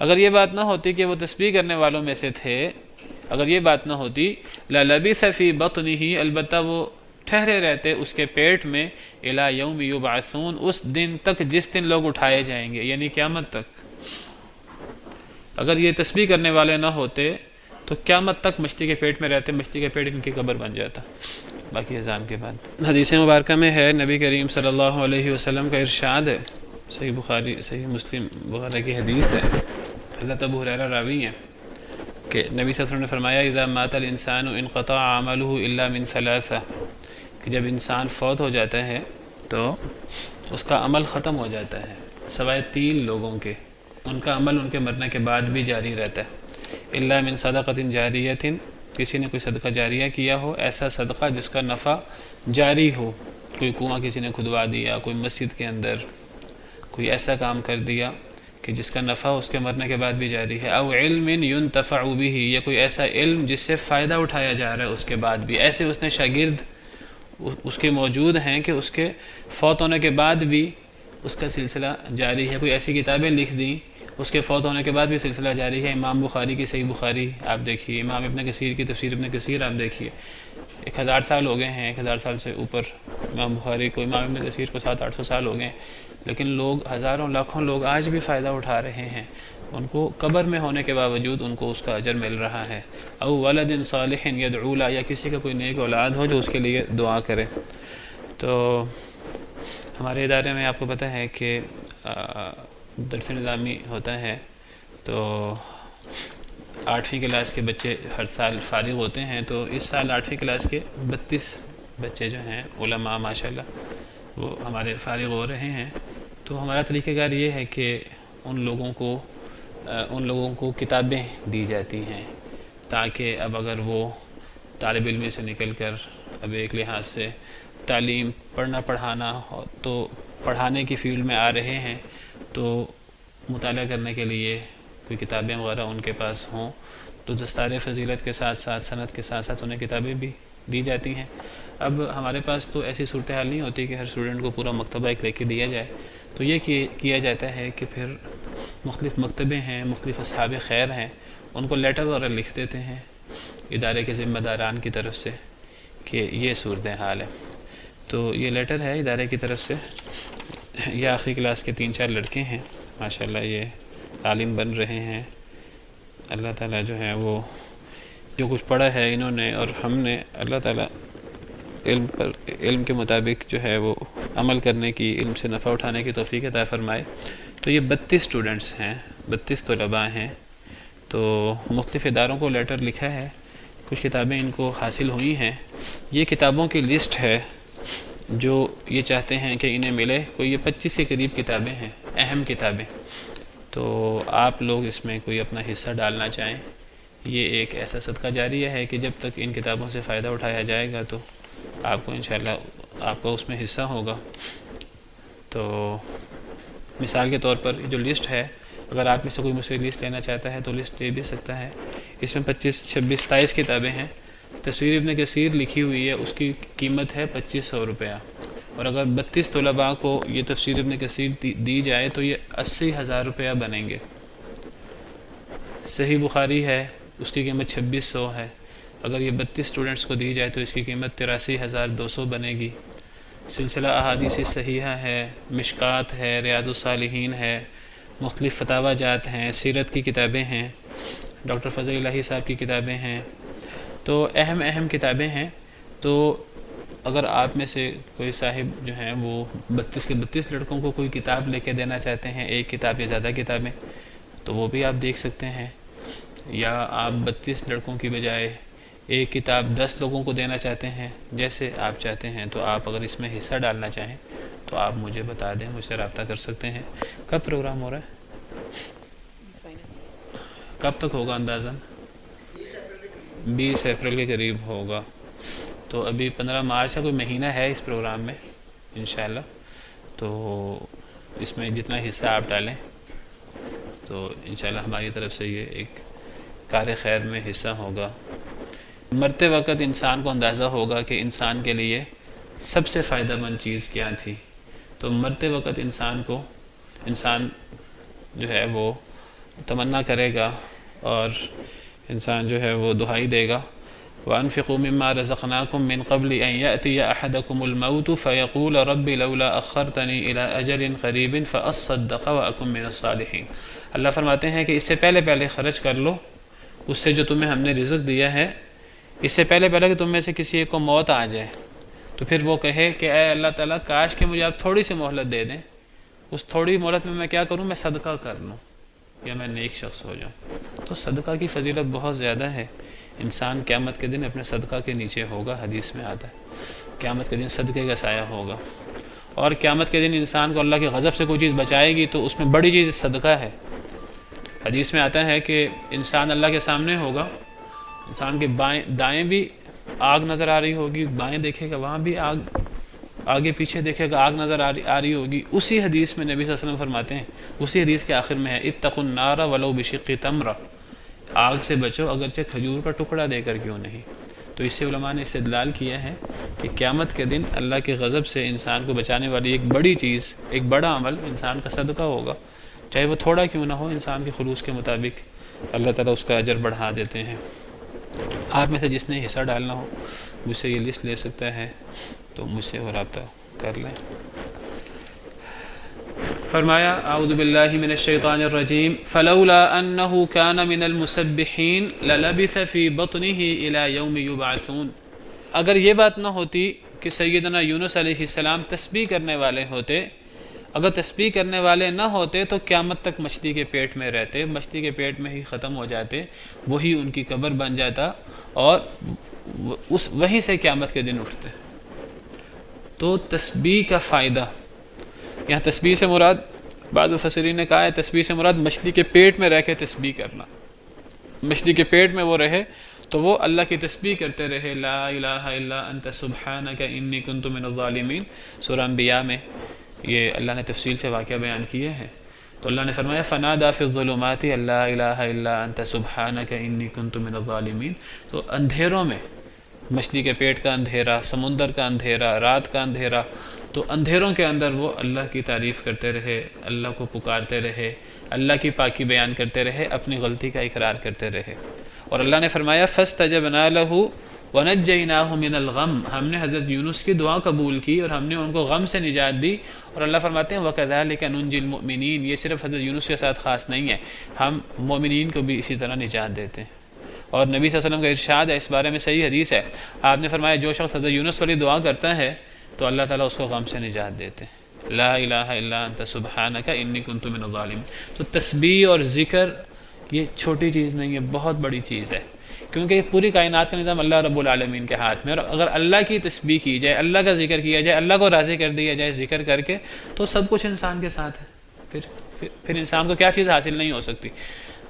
اگر یہ بات نہ ہوتی کہ وہ تسبیح کرنے والوں میں سے تھے، اگر یہ بات نہ ہوتی، لَلَبِثَ فِي بَطْنِهِ، البتہ وہ ٹھہرے رہتے اس کے پیٹ میں، إِلَى يَوْمِ يُبْعَثُونَ، اس دن تک جس دن لوگ اٹھائے جائیں گے، یعنی قیامت تک۔ اگر یہ تسبیح کرنے والے نہ ہوتے تو قیامت تک مچھلی کے پیٹ میں رہتے، مچھلی کے پیٹ ان کی قبر بن جاتا۔ باقی اذان کے بعد حدیث مبارکہ میں ہے، نبی کریم صلی اللہ علیہ وسلم کا ارشاد ہے، صحیح بخاری صحیح مسلم وغیرہ کی حدیث ہے، حضرت ابو ہریرہ راوی ہیں کہ نبی صلی اللہ علیہ وسلم نے فرمایا، اذا مات الانسان انقطع عمله الا من ثلاثہ، کہ جب انسان فوت ہو جاتا ہے تو اس کا عمل ختم ہو جاتا ہے، سوائے 3 لوگوں کے، ان کا عمل ان کے مرنے کے بعد بھی جاری رہتا ہے۔ الا من صدقۃ جاریۃ، کسی نے کوئی صدقہ جاریہ کیا ہو، ایسا صدقہ جس کا نفع جاری ہو، کوئی کنواں کسی نے کھدوا دیا، کوئی مسجد کے اندر کوئی ایسا کام کر دیا کہ جس کا نفع اس کے مرنے کے بعد بھی جاری ہے، او علم ينتفع به، یا کوئی ایسا علم جس سے فائدہ اٹھایا جا رہا ہے اس کے بعد بھی، ایسے اس نے شاگرد اس کے موجود ہیں کہ اس کے فوت ہونے کے بعد بھی اس کا سلسلہ جاری ہے، کوئی ایسی کتابیں لکھ دیں اس کے فوت ہونے کے بعد بھی سلسلہ جاری ہے۔ امام بخاری کی صحیح بخاری آپ دیکھیے، امام ابن کثیر کی تفسیر ابن کثیر آپ دیکھیے، 1000 سال ہو گئے ہیں، 1000 سال سے اوپر امام بخاری کو، امام ابن کثیر کو 700-800 سال ہو گئے ہیں، لیکن لوگ ہزاروں لاکھوں لوگ آج بھی فائدہ اٹھا رہے ہیں، ان کو قبر میں ہونے کے باوجود ان کو اس کا اجر مل رہا ہے۔ او ولد صالح یدعو له، یا کسی کا کوئی نیک اولاد ہو جو اس کے لیے دعا کرے۔ تو ہمارے ادارے میں آپ کو پتہ ہے کہ درس نظامی ہوتا ہے، تو 8ویں کلاس کے بچے ہر سال فارغ ہوتے ہیں، تو اس سال 8ویں کلاس کے 32 بچے جو ہیں علماء ماشاءاللہ وہ ہمارے فارغ ہو رہے ہیں۔ تو ہمارا طریقہ کار یہ ہے کہ ان لوگوں کو کتابیں دی جاتی ہیں، تاکہ اب اگر وہ طالب علم سے نکل کر اب ایک لحاظ سے تعلیم پڑھنا پڑھانا تو پڑھانے کی فیلڈ میں آ رہے ہیں، تو مطالعہ کرنے کے لیے کوئی کتابیں وغیرہ ان کے پاس ہوں، تو دستار فضیلت کے ساتھ ساتھ سند کے ساتھ ساتھ انہیں کتابیں بھی دی جاتی ہیں۔ اب ہمارے پاس تو ایسی صورتحال نہیں ہوتی کہ ہر اسٹوڈنٹ کو پورا مکتبہ ایک لے کے دیا جائے، تو یہ کیا جاتا ہے کہ پھر مختلف مکتبے ہیں، مختلف اصحاب خیر ہیں، ان کو لیٹر وغیرہ لکھ دیتے ہیں ادارے کے ذمہ داران کی طرف سے کہ یہ صورتحال ہے۔ تو یہ لیٹر ہے ادارے کی طرف سے، یہ آخری کلاس کے 3-4 لڑکے ہیں ماشاءاللہ، یہ عالم بن رہے ہیں، اللہ تعالیٰ جو ہے وہ جو کچھ پڑھا ہے انہوں نے اور ہم نے، اللہ تعالیٰ علم کے مطابق جو ہے وہ عمل کرنے کی، علم سے نفع اٹھانے کی توفیق عطا فرمائے۔ تو یہ 32 اسٹوڈنٹس ہیں، 32 طلباء ہیں، تو مختلف اداروں کو لیٹر لکھا ہے، کچھ کتابیں ان کو حاصل ہوئی ہیں، یہ کتابوں کی لسٹ ہے جو یہ چاہتے ہیں کہ انہیں ملے، کوئی یہ 25 کے قریب کتابیں ہیں، اہم کتابیں، تو آپ لوگ اس میں کوئی اپنا حصہ ڈالنا چاہیں، یہ ایک ایسا صدقہ جاریہ ہے کہ جب تک ان کتابوں سے فائدہ اٹھایا جائے گا تو آپ کو انشاءاللہ آپ کا اس میں حصہ ہوگا۔ تو مثال کے طور پر جو لسٹ ہے، اگر آپ میں سے کوئی مجھ سے لسٹ لینا چاہتا ہے تو لسٹ لے بھی سکتا ہے، اس میں 25، 26، 27 کتابیں ہیں، تفسیر ابن کثیر لکھی ہوئی ہے، اس کی قیمت ہے 2500 روپیہ، اور اگر 32 طلباء کو یہ تفسیر ابن کثیر دی جائے تو یہ 80,000 روپیہ بنیں گے۔ صحیح بخاری ہے، اس کی قیمت 2600 ہے، اگر یہ 32 اسٹوڈنٹس کو دی جائے تو اس کی قیمت 83,200 بنے گی۔ سلسلہ احادیث صحیحہ ہے، مشکات ہے، ریاض الصالحین ہے، مختلف فتاوی جات ہیں، سیرت کی کتابیں ہیں، ڈاکٹر فضل الہی صاحب کی کتابیں ہیں، تو اہم کتابیں ہیں۔ تو اگر آپ میں سے کوئی صاحب جو ہیں وہ 32 کے 32 لڑکوں کو کوئی کتاب لے کے دینا چاہتے ہیں، ایک کتاب یا زیادہ کتابیں، تو وہ بھی آپ دیکھ سکتے ہیں، یا آپ 32 لڑکوں کی بجائے ایک کتاب 10 لوگوں کو دینا چاہتے ہیں، جیسے آپ چاہتے ہیں، تو آپ اگر اس میں حصہ ڈالنا چاہیں تو آپ مجھے بتا دیں، مجھ سے رابطہ کر سکتے ہیں۔ کب پروگرام ہو رہا ہے؟ کب تک ہوگا اندازاً؟ 20 اپریل کے قریب ہوگا، تو ابھی 15 مارچ کا کوئی مہینہ ہے اس پروگرام میں انشاءاللہ، تو اس میں جتنا حصہ آپ ڈالیں تو انشاءاللہ ہماری طرف سے یہ ایک کار خیر میں حصہ ہوگا۔ مرتے وقت انسان کو اندازہ ہوگا کہ انسان کے لیے سب سے فائدہ مند چیز کیا تھی، تو مرتے وقت انسان جو ہے وہ تمنا کرے گا اور انسان جو ہے وہ دعائی دے گا، وَأَنفِقُوا مِمَّا رَزَقْنَاكُم مِّن قَبْلِ أَن يَأْتِيَ أَحَدَكُمُ الْمَوْتُ فَيَقُولَ رَبِّ لَوْلَا أَخَّرْتَنِي إِلَىٰ أَجَلٍ قَرِيبٍ فَأَصَّدَّقَ وَأَكُن مِّنَ الصَّالِحِينَ۔ اللہ فرماتے ہیں کہ اس سے پہلے خرچ کر لو اس سے جو تمہیں ہم نے رزق دیا ہے، اس سے پہلے کہ تم میں سے کسی ایک کو موت آ جائے، تو پھر وہ کہے کہ اے اللہ تعالیٰ کاش کہ مجھے آپ تھوڑی سی مہلت دے دیں، اس تھوڑی مہلت میں کیا کروں، میں صدقہ کر لوں یا میں نیک شخص ہو جاؤں۔ تو صدقہ کی فضیلت بہت زیادہ ہے۔ انسان قیامت کے دن اپنے صدقہ کے نیچے ہوگا، حدیث میں آتا ہے قیامت کے دن صدقے کا سایہ ہوگا، اور قیامت کے دن انسان کو اللہ کے غضب سے کوئی چیز بچائے گی تو اس میں بڑی چیز صدقہ ہے۔ حدیث میں آتا ہے کہ انسان اللہ کے سامنے ہوگا، انسان کے دائیں بھی آگ نظر آ رہی ہوگی، بائیں دیکھے گا وہاں بھی آگ، آگے پیچھے دیکھے گا آگ نظر آ رہی ہوگی۔ اسی حدیث میں نبی صلی اللہ علیہ وسلم فرماتے ہیں، اسی حدیث کے آخر میں ہے اتقوا النار ولو بشق تمرہ، آگ سے بچو اگرچہ کھجور کا ٹکڑا دے کر کیوں نہیں۔ تو اس سے علماء نے استدلال کیا ہے کہ قیامت کے دن اللہ کے غضب سے انسان کو بچانے والی ایک بڑی چیز، ایک بڑا عمل انسان کا صدقہ ہوگا، چاہے وہ تھوڑا کیوں نہ ہو، انسان کے خلوص کے مطابق اللہ تعالیٰ اس کا اجر بڑھا دیتے ہیں۔ آپ میں سے جس نے حصہ ڈالنا ہو مجھ سے یہ لسٹ لے سکتا ہے، تو مجھ سے وہ رابطہ کر لیں۔ فرمایا اعوذ باللہ من الشیطان الرجیم فلولا انہ کان من المسبحین للبث فی بطنہ الی یوم یبعثون۔ اگر یہ بات نہ ہوتی کہ سیدنا یونس علیہ السلام تسبیح کرنے والے ہوتے، اگر تسبیح کرنے والے نہ ہوتے تو قیامت تک مچھلی کے پیٹ میں رہتے، مچھلی کے پیٹ میں ہی ختم ہو جاتے، وہی ان کی قبر بن جاتا اور وہیں سے قیامت کے دن اٹھتے۔ تو تسبیح کا فائدہ، یہاں تسبیح سے مراد بعض مفسرین نے کہا ہے تسبیح سے مراد مچھلی کے پیٹ میں رہ کے تسبیح کرنا، مچھلی کے پیٹ میں وہ رہے تو وہ اللہ کی تسبیح کرتے رہے، لا الہ الا انت سبحانک انی کنت من الظالمین۔ سورہ انبیاء میں یہ اللہ نے تفصیل سے واقعہ بیان کیے ہیں۔ تو اللہ نے فرمایا فنادى فی الظلمات لا الہ الا انت سبحانک انی کنت من الظالمین۔ تو اندھیروں میں، مچھلی کے پیٹ کا اندھیرا، سمندر کا اندھیرا، رات کا اندھیرا، تو اندھیروں کے اندر وہ اللہ کی تعریف کرتے رہے، اللہ کو پکارتے رہے، اللہ کی پاکی بیان کرتے رہے، اپنی غلطی کا اقرار کرتے رہے۔ اور اللہ نے فرمایا فاستجبنا له ونجیناہ من الغم، ہم نے حضرت یونس کی دعا قبول کی اور ہم نے ان کو غم سے نجات دی۔ اور اللہ فرماتے ہیں وَكَذَلِكَ نُنْجِي الْمُؤْمِنِينَ، یہ صرف حضرت یونس کے ساتھ خاص نہیں ہے، ہم مومنین کو بھی اسی طرح نجات دیتے ہیں۔ اور نبی صلی اللہ علیہ وسلم کا ارشاد ہے اس بارے میں، صحیح حدیث ہے، آپ نے فرمایا جو شخص حضرت یونس والی دعا کرتا ہے تو اللہ تعالیٰ اس کو غم سے نجات دیتے ہیں، لا الہ الا انت سبحانک انی کنت من الظالمین۔ تو تسبیح اور ذکر یہ چھوٹی چیز نہیں ہے، بہت بڑی چیز ہے، کیونکہ پوری کائنات کا نظام اللہ رب العالمین کے ہاتھ میں، اور اگر اللہ کی تسبیح کی جائے، اللہ کا ذکر کیا جائے، اللہ کو راضی کر دیا جائے ذکر کر کے، تو سب کچھ انسان کے ساتھ ہے، پھر انسان کو کیا چیز حاصل نہیں ہو سکتی۔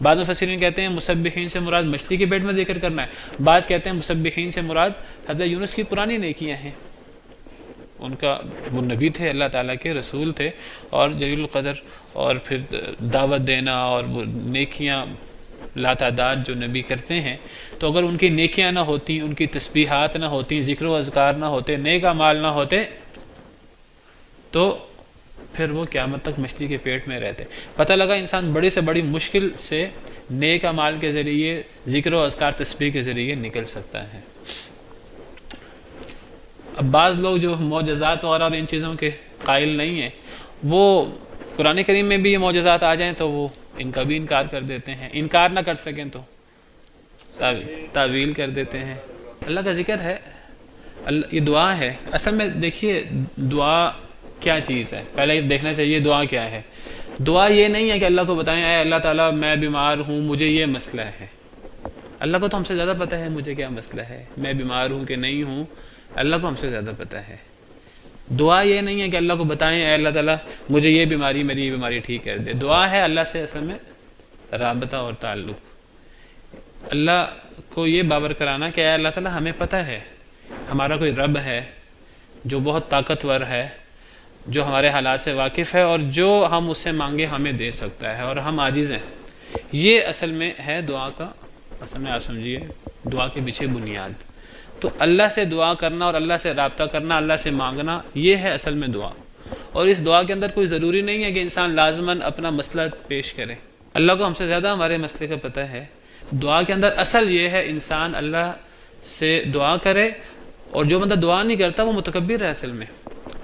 بعض مفسرین کہتے ہیں مسبحین سے مراد مچھلی کے پیٹ میں ذکر کرنا ہے، بعض کہتے ہیں مسبحین سے مراد حضرت یونس کی پرانی نیکیاں ہیں، ان کا وہ نبی تھے، اللہ تعالیٰ کے رسول تھے، اور جلیل القدر، اور پھر دعوت دینا اور وہ نیکیاں لاتعداد جو نبی کرتے ہیں، تو اگر ان کی نیکیاں نہ ہوتی، ان کی تسبیحات نہ ہوتی، ذکر و اذکار نہ ہوتے، نیک اعمال نہ ہوتے، تو پھر وہ قیامت تک مچھلی کے پیٹ میں رہتے۔ پتہ لگا انسان بڑی سے بڑی مشکل سے نیک اعمال کے ذریعے، ذکر و اذکار تسبیح کے ذریعے نکل سکتا ہے۔ اب بعض لوگ جو معجزات وغیرہ اور ان چیزوں کے قائل نہیں ہیں، وہ قرآن کریم میں بھی یہ معجزات آ جائیں تو وہ ان کا بھی انکار کر دیتے ہیں، انکار نہ کر سکیں تو تعویل کر دیتے ہیں۔ اللہ کا ذکر ہے، یہ دعا ہے۔ اصل میں دیکھیے دعا کیا چیز ہے، پہلے یہ دیکھنا چاہیے دعا کیا ہے۔ دعا یہ نہیں ہے کہ اللہ کو بتائیں اے اللہ تعالیٰ میں بیمار ہوں، مجھے یہ مسئلہ ہے۔ اللہ کو تو ہم سے زیادہ پتہ ہے مجھے کیا مسئلہ ہے، میں بیمار ہوں کہ نہیں ہوں، اللہ کو ہم سے زیادہ پتہ ہے۔ دعا یہ نہیں ہے کہ اللہ کو بتائیں اے اللہ تعالیٰ مجھے یہ بیماری، میری یہ بیماری ٹھیک کر دے۔ دعا ہے اللہ سے اصل میں رابطہ اور تعلق، اللہ کو یہ باور کرانا کہ اے اللہ تعالیٰ ہمیں پتہ ہے ہمارا کوئی رب ہے جو بہت طاقتور ہے، جو ہمارے حالات سے واقف ہے، اور جو ہم اس سے مانگے ہمیں دے سکتا ہے، اور ہم عاجز ہیں۔ یہ اصل میں ہے دعا کا، اصل میں آپ سمجھیے دعا کے پیچھے بنیاد۔ تو اللہ سے دعا کرنا اور اللہ سے رابطہ کرنا، اللہ سے مانگنا، یہ ہے اصل میں دعا۔ اور اس دعا کے اندر کوئی ضروری نہیں ہے کہ انسان لازماً اپنا مسئلہ پیش کرے، اللہ کو ہم سے زیادہ ہمارے مسئلے کا پتہ ہے۔ دعا کے اندر اصل یہ ہے انسان اللہ سے دعا کرے، اور جو بندہ دعا نہیں کرتا وہ متکبر ہے اصل میں۔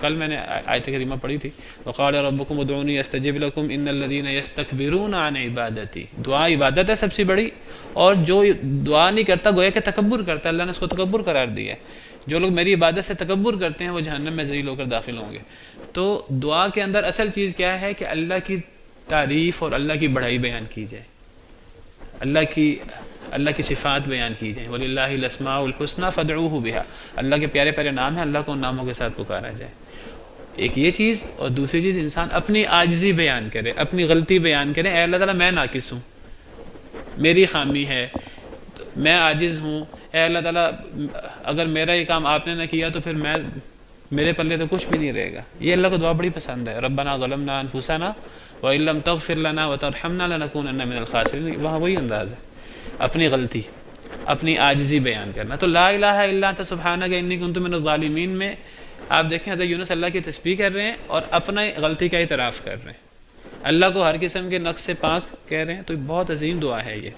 کل میں نے آیت کریمہ پڑھی تھی، وقال ربکم ادعونی استجب لکم ان الذین یستکبرون عن عبادتی۔ دعا عبادت ہے سب سے بڑی، اور جو دعا نہیں کرتا گویا کہ تکبر کرتا ہے، اللہ نے اس کو تکبر قرار دیا ہے۔ جو لوگ میری عبادت سے تکبر کرتے ہیں وہ جہنم میں ذلیل ہو کر داخل ہوں گے۔ تو دعا کے اندر اصل چیز کیا ہے کہ اللہ کی تعریف اور اللہ کی بڑائی بیان کی جائے، اللہ کی صفات بیان کی جائیں۔ وَلِلَّهِ الْأَسْمَاءُ الْحُسْنَى فَادْعُوهُ بِهَا، اللہ کے پیارے پیارے نام ہیں، اللہ کو ان ناموں کے ساتھ پکارا جائے۔ ایک یہ چیز، اور دوسری چیز انسان اپنی عاجزی بیان کرے، اپنی غلطی بیان کرے، اے اللہ تعالیٰ میں ناقص ہوں، میری خامی ہے، میں عاجز ہوں، اے اللہ تعالیٰ اگر میرا یہ کام آپ نے نہ کیا تو پھر میرے پلے تو کچھ بھی نہیں رہے گا۔ یہ اللہ کو دعا بڑی پسند ہے۔ ربنا ظلمنا انفسنا وَإِن لَّمْ تَغْفِرْ لَنَا وَتَرْحَمْنَا لَنَكُونَنَّ مِنَ الْخَاسِرِينَ، وہاں وہی انداز ہے، اپنی غلطی، اپنی عاجزی بیان کرنا۔ تو لا الہ الا انت سبحانک انی کنت من الظالمین میں آپ دیکھیں حضرت یونس اللہ کی تسبیح کر رہے ہیں اور اپنا غلطی کا اعتراف کر رہے ہیں، اللہ کو ہر قسم کے نقص سے پاک کہہ رہے ہیں۔ تو بہت عظیم دعا ہے یہ۔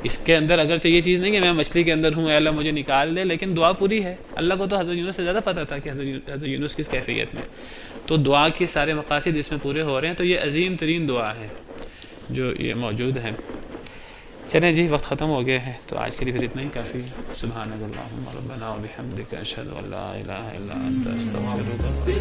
اس کے اندر اگرچہ یہ چیز نہیں کہ میں مچھلی کے اندر ہوں اے اللہ مجھے نکال دے، لیکن دعا پوری ہے۔ اللہ کو تو حضرت یونس سے زیادہ پتہ تھا کہ حضرت یونس کس کیفیت میں، تو دعا کے سارے مقاصد اس میں پورے ہو رہے ہیں۔ تو یہ عظیم ترین دعا ہے جو یہ موجود ہے۔ چلیں جی وقت ختم ہو گیا ہے، تو آج کے لیے پھر اتنا ہی کافی ہے۔ سبحانک اللہم ربنا و بحمدک اشہد ان لا الہ الا انت استغفرک۔